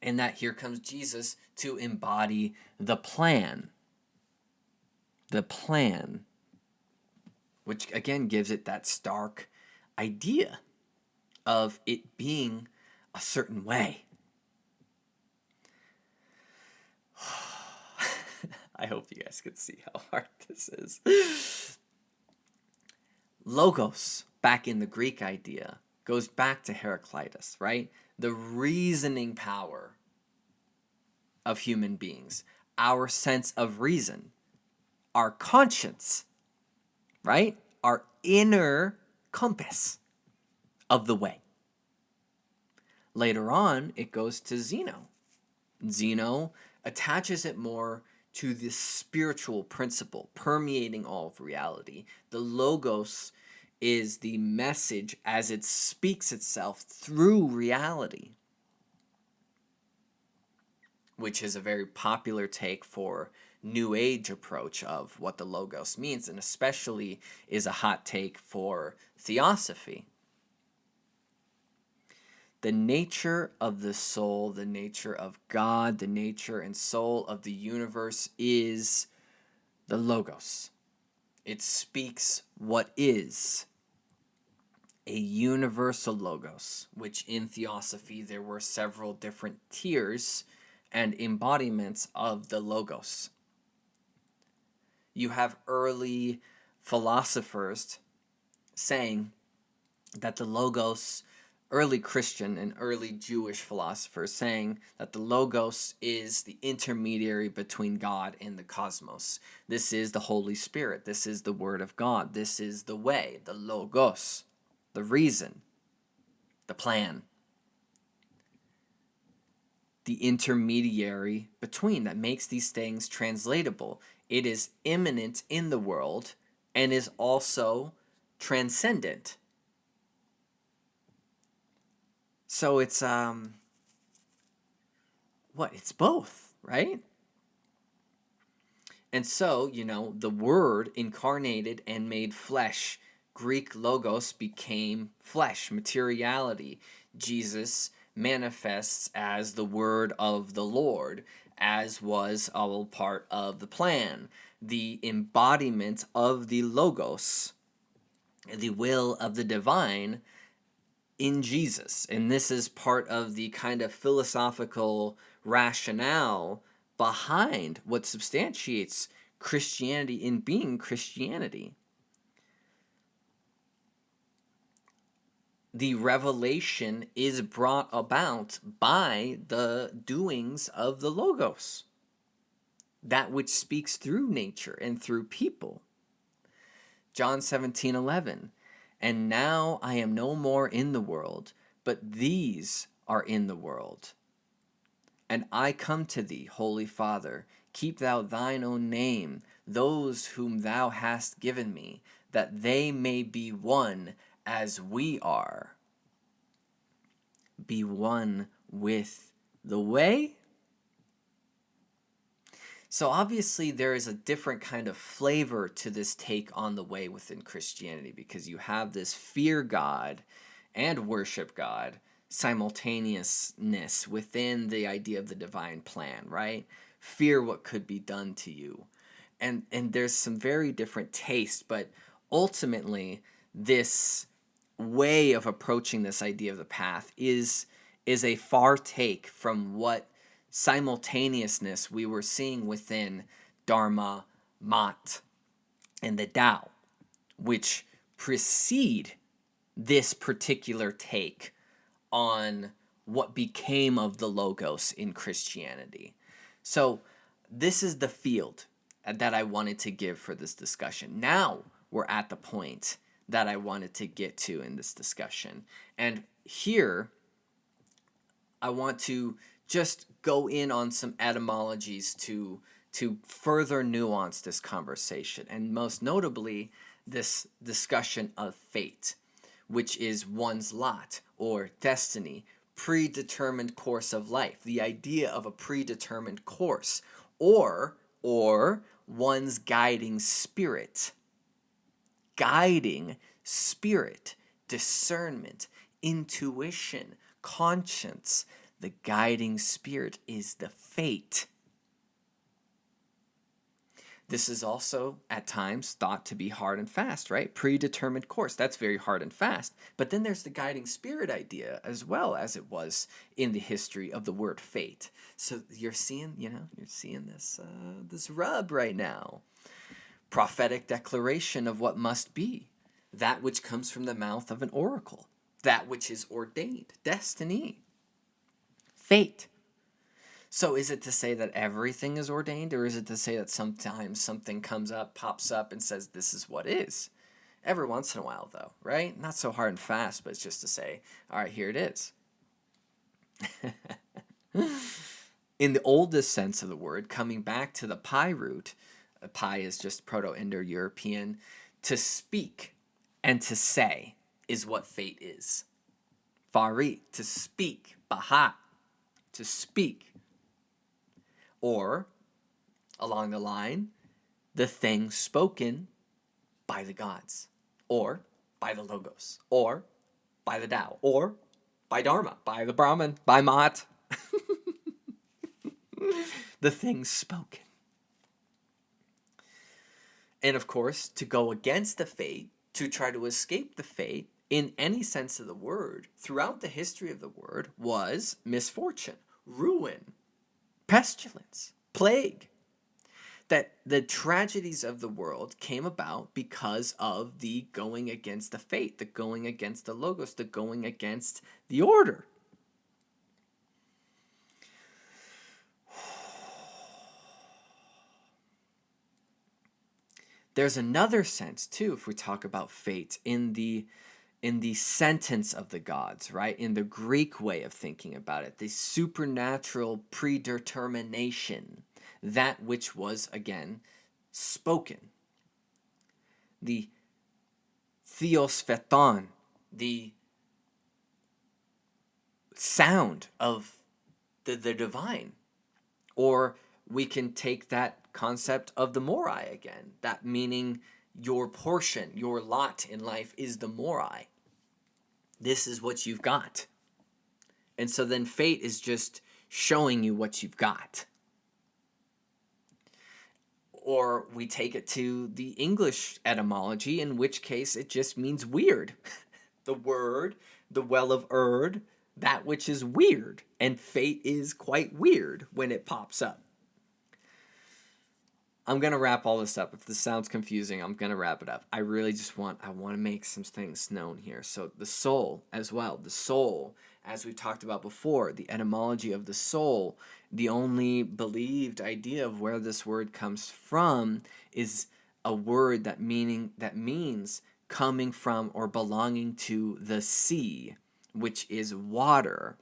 Speaker 1: And that here comes Jesus to embody the plan. The plan. Which again gives it that stark idea of it being a certain way. I hope you guys can see how hard this is. Logos, back in the Greek idea, goes back to Heraclitus, right? The reasoning power of human beings, our sense of reason, our conscience, right? Our inner compass of the way. Later on, it goes to Zeno. Zeno attaches it more to this spiritual principle permeating all of reality. The logos is the message as it speaks itself through reality, which is a very popular take for New Age approach of what the logos means, and especially is a hot take for theosophy. The nature of the soul, the nature of God, the nature and soul of the universe is the logos. It speaks what is a universal logos, which in theosophy there were several different tiers and embodiments of the logos. You have early philosophers saying that the logos, early Christian and early Jewish philosophers saying that the logos is the intermediary between God and the cosmos. This is the Holy Spirit. This is the Word of God. This is the way, the logos, the reason, the plan, the intermediary between that makes these things translatable. It is immanent in the world and is also transcendent. So it's it's both, right? And so, the word incarnated and made flesh. Greek logos became flesh, materiality. Jesus manifests as the word of the Lord, as was all part of the plan. The embodiment of the logos, the will of the divine in Jesus. And this is part of the kind of philosophical rationale behind what substantiates Christianity in being Christianity. the revelation is brought about by the doings of the Logos, that which speaks through nature and through people. John 17:11, and now I am no more in the world, but these are in the world. And I come to thee, Holy Father, keep thou thine own name, those whom thou hast given me, that they may be one as we are. Be one with the way. So obviously there is a different kind of flavor to this take on the way within Christianity, because you have this fear God and worship God simultaneousness within the idea of the divine plan, right? Fear what could be done to you. And there's some very different taste, but ultimately this way of approaching this idea of the path is a far take from what simultaneousness we were seeing within Dharma, Mat, and the Tao, which precede this particular take on what became of the Logos in Christianity. So this is the field that I wanted to give for this discussion. Now we're at the point that I wanted to get to in this discussion. And here I want to just go in on some etymologies to further nuance this conversation, and most notably this discussion of fate, which is one's lot or destiny, predetermined course of life, the idea of a predetermined course, or one's guiding spirit, discernment, intuition, conscience. The guiding spirit is the fate. This is also at times thought to be hard and fast, right? Predetermined course, that's very hard and fast. But then there's the guiding spirit idea as well, as it was in the history of the word fate. So you're seeing, this rub right now. Prophetic declaration of what must be, that which comes from the mouth of an oracle, that which is ordained, destiny, fate. So is it to say that everything is ordained, or is it to say that sometimes something comes up, pops up, and says this is what is? Every once in a while, though, right? Not so hard and fast, but it's just to say, all right, here it is. In the oldest sense of the word, coming back to the pi root, pi is just Proto-Indo-European, to speak and to say is what fate is. Farit, to speak. Bahat, to speak. Or, along the line, the thing spoken by the gods, or by the Logos, or by the Tao, or by Dharma, by the Brahman, by Mat. The thing spoken. And of course, to go against the fate, to try to escape the fate, in any sense of the word, throughout the history of the word, was misfortune, ruin, pestilence, plague. That the tragedies of the world came about because of the going against the fate, the going against the Logos, the going against the order. There's another sense, too, if we talk about fate, in the sentence of the gods, right? In the Greek way of thinking about it, the supernatural predetermination, that which was, again, spoken. The theospheton, the sound of the divine. Or we can take that concept of the morai again, that meaning your portion, your lot in life is the morai. This is what you've got. And so then fate is just showing you what you've got. Or we take it to the English etymology, in which case it just means weird. The word, the well of Erd, that which is weird. And fate is quite weird when it pops up. I'm going to wrap all this up. If this sounds confusing, I'm going to wrap it up. I really just want to make some things known here. So the soul as well. The soul, as we talked about before, the etymology of the soul, the only believed idea of where this word comes from is a word that means coming from or belonging to the sea, which is water.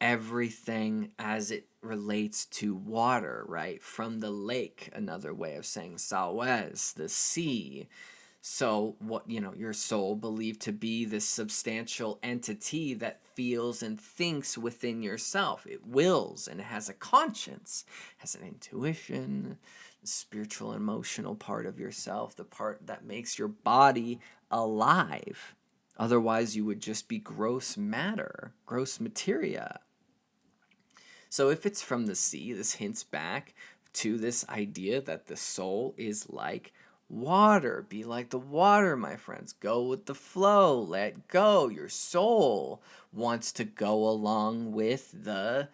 Speaker 1: Everything as it relates to water, right? From the lake, another way of saying Sawes, the sea. So what, your soul believed to be this substantial entity that feels and thinks within yourself. It wills and it has a conscience, has an intuition, the spiritual and emotional part of yourself, the part that makes your body alive. Otherwise, you would just be gross matter, gross materia. So if it's from the sea, this hints back to this idea that the soul is like water. Be like the water, my friends. Go with the flow. Let go. Your soul wants to go along with the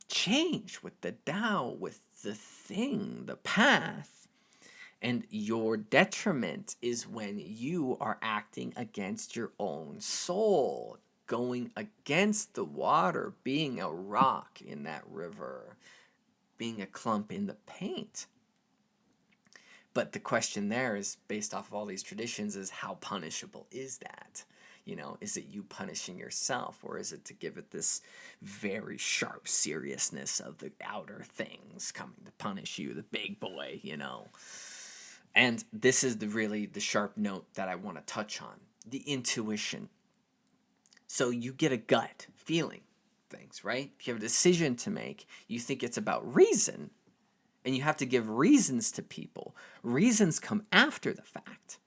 Speaker 1: change, with the Tao, with the thing, the path. And your detriment is when you are acting against your own soul, going against the water, being a rock in that river, being a clump in the paint. But the question there is, based off of all these traditions, is how punishable is that? Is it you punishing yourself, or is it to give it this very sharp seriousness of the outer things coming to punish you, the big boy, And this is the sharp note that I want to touch on, the intuition. So you get a gut feeling things, right? If you have a decision to make, you think it's about reason, and you have to give reasons to people. Reasons come after the fact.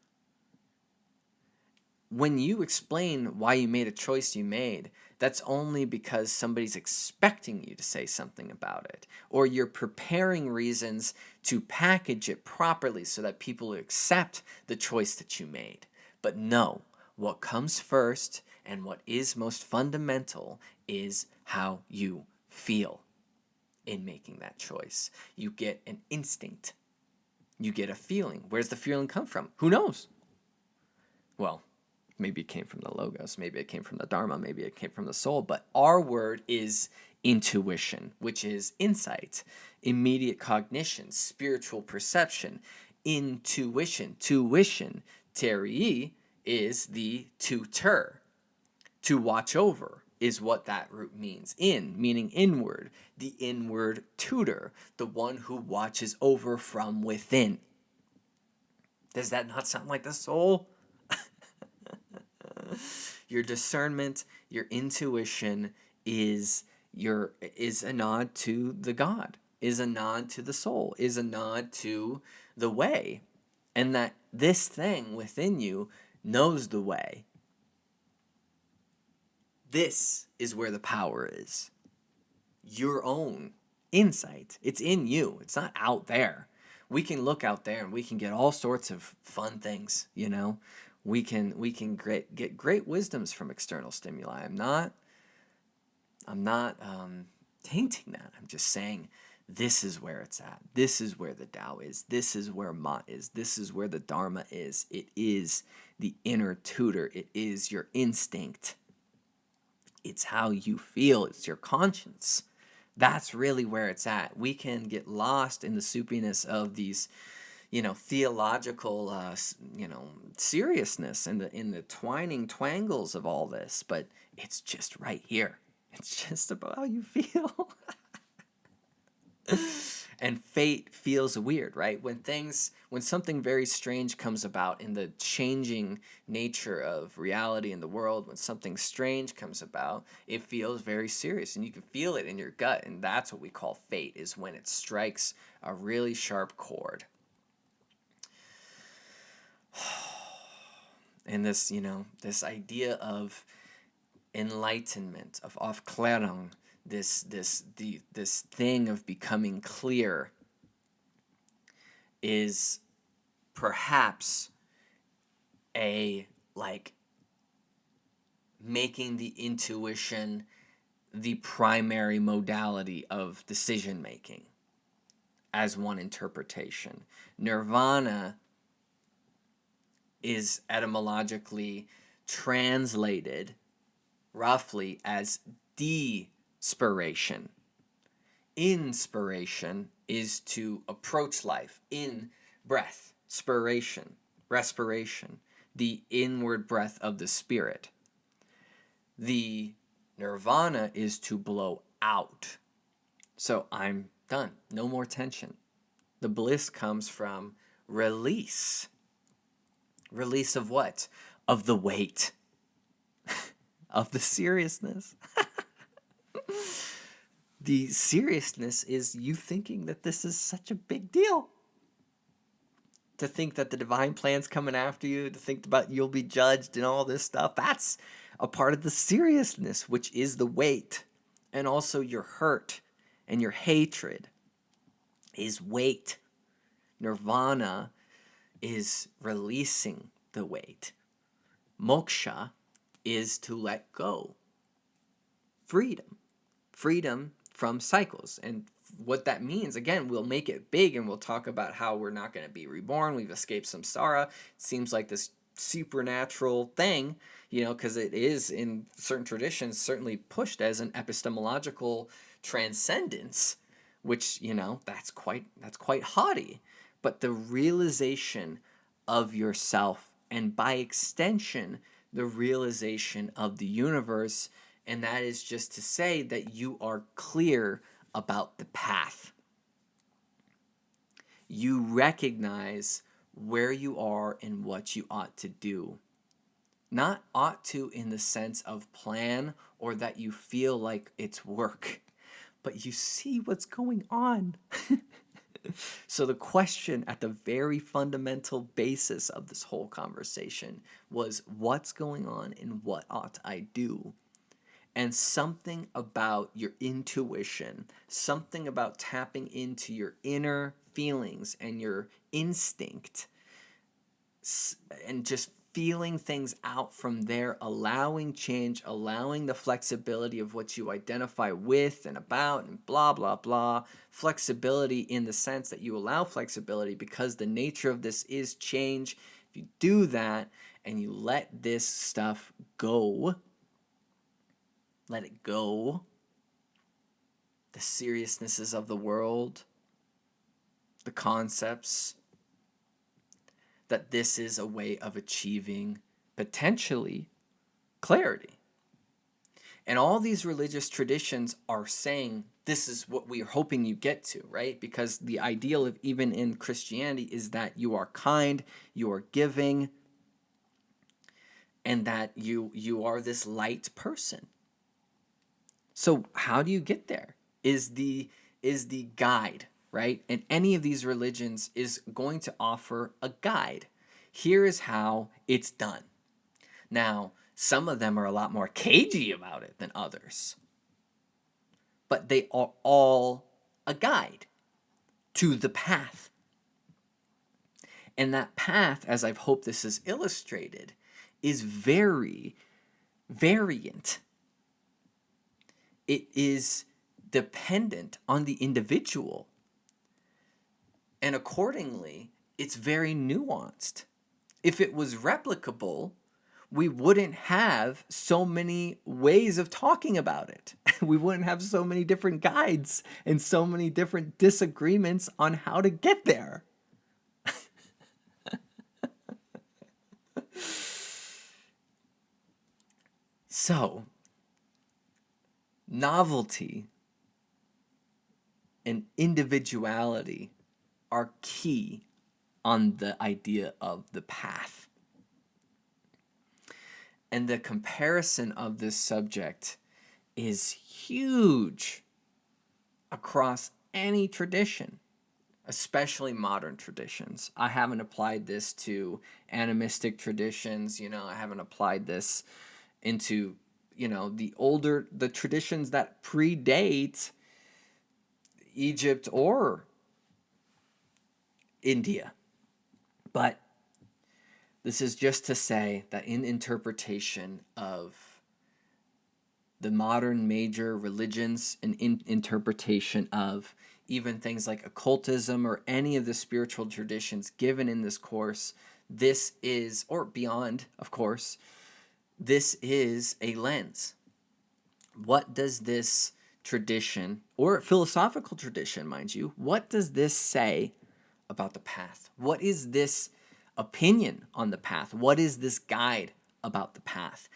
Speaker 1: When you explain why you made a choice you made, that's only because somebody's expecting you to say something about it, or you're preparing reasons to package it properly so that people accept the choice that you made. But no, what comes first and what is most fundamental is how you feel in making that choice. You get an instinct. You get a feeling. Where's the feeling come from? Who knows? Well, maybe it came from the logos, maybe it came from the Dharma, maybe it came from the soul, but our word is intuition, which is insight, immediate cognition, spiritual perception, intuition. Tuition, terii, is the tutor. To watch over is what that root means. Meaning inward. The inward tutor, the one who watches over from within. Does that not sound like the soul? Your discernment, your intuition is a nod to the God, is a nod to the soul, is a nod to the way, and that this thing within you knows the way. This is where the power is. Your own insight. It's in you. It's not out there. We can look out there and we can get all sorts of fun things, We can get great wisdoms from external stimuli. I'm not tainting that. I'm just saying this is where it's at. This is where the Tao is. This is where Ma is. This is where the Dharma is. It is the inner tutor. It is your instinct. It's how you feel. It's your conscience. That's really where it's at. We can get lost in the soupiness of these theological, seriousness and in the twining twangles of all this, but it's just right here. It's just about how you feel. And fate feels weird, right? When something very strange comes about in the changing nature of reality in the world, when something strange comes about, it feels very serious, and you can feel it in your gut, and that's what we call fate, is when it strikes a really sharp chord. And this idea of enlightenment, of Aufklärung, this thing of becoming clear, is perhaps making the intuition the primary modality of decision making, as one interpretation. Nirvana is etymologically translated roughly as despiration. Inspiration is to approach life in breath, spiration, respiration, the inward breath of the spirit. The nirvana is to blow out. So I'm done. No more tension. The bliss comes from release. Release of what? Of the weight. Of the seriousness. The seriousness is you thinking that this is such a big deal. To think that the divine plan's coming after you, to think about you'll be judged and all this stuff, that's a part of the seriousness, which is the weight. And also your hurt and your hatred is weight. Nirvana is releasing the weight. Moksha is to let go. Freedom. Freedom from cycles. And what that means, again, we'll make it big and we'll talk about how we're not going to be reborn. We've escaped samsara. It seems like this supernatural thing, because it is in certain traditions certainly pushed as an epistemological transcendence, which, that's quite haughty. But the realization of yourself, and by extension, the realization of the universe. And that is just to say that you are clear about the path. You recognize where you are and what you ought to do. Not ought to in the sense of plan or that you feel like it's work, but you see what's going on. So the question at the very fundamental basis of this whole conversation was, what's going on and what ought I do? And something about your intuition, something about tapping into your inner feelings and your instinct, and just feeling things out from there, allowing change, allowing the flexibility of what you identify with and about and blah, blah, blah. Flexibility in the sense that you allow flexibility because the nature of this is change. If you do that and you let this stuff go, let it go, the seriousnesses of the world, the concepts, that this is a way of achieving potentially clarity. And all these religious traditions are saying this is what we are hoping you get to, right? Because the ideal of even in Christianity is that you are kind, you are giving, and that you are this light person. So how do you get there? Is the guide, right? And any of these religions is going to offer a guide. Here is how it's done. Now, some of them are a lot more cagey about it than others. But they are all a guide to the path. And that path, as I've hoped this is illustrated, is very variant. It is dependent on the individual. And accordingly, it's very nuanced. If it was replicable, we wouldn't have so many ways of talking about it. We wouldn't have so many different guides and so many different disagreements on how to get there. So, novelty and individuality are key on the idea of the path. And the comparison of this subject is huge across any tradition, especially modern traditions. I haven't applied this to animistic traditions, I haven't applied this into, the traditions that predate Egypt or India. But this is just to say that in interpretation of the modern major religions and in interpretation of even things like occultism or any of the spiritual traditions given in this course, this is, or beyond, of course, this is a lens. What does this tradition, or philosophical tradition, mind you, what does this say about the path? What is this opinion on the path? What is this guide about the path?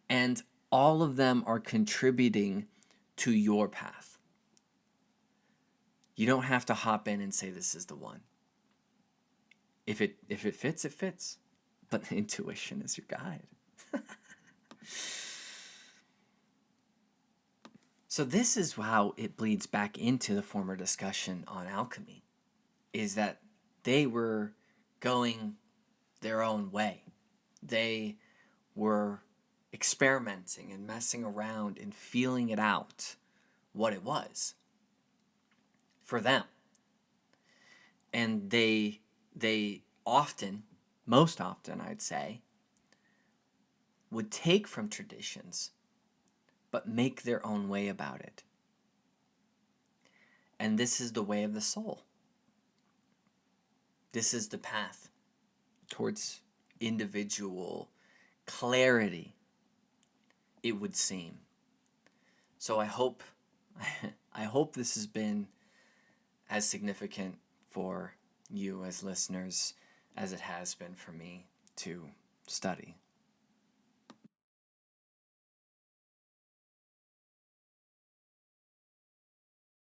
Speaker 1: And all of them are contributing to your path. You don't have to hop in and say this is the one. If it fits, it fits. But intuition is your guide. So this is how it bleeds back into the former discussion on alchemy, is that they were going their own way. They were experimenting and messing around and feeling it out what it was for them. And they often, most often I'd say, would take from traditions but make their own way about it. And this is the way of the soul. This is the path towards individual clarity, it would seem. So I hope this has been as significant for you as listeners as it has been for me to study.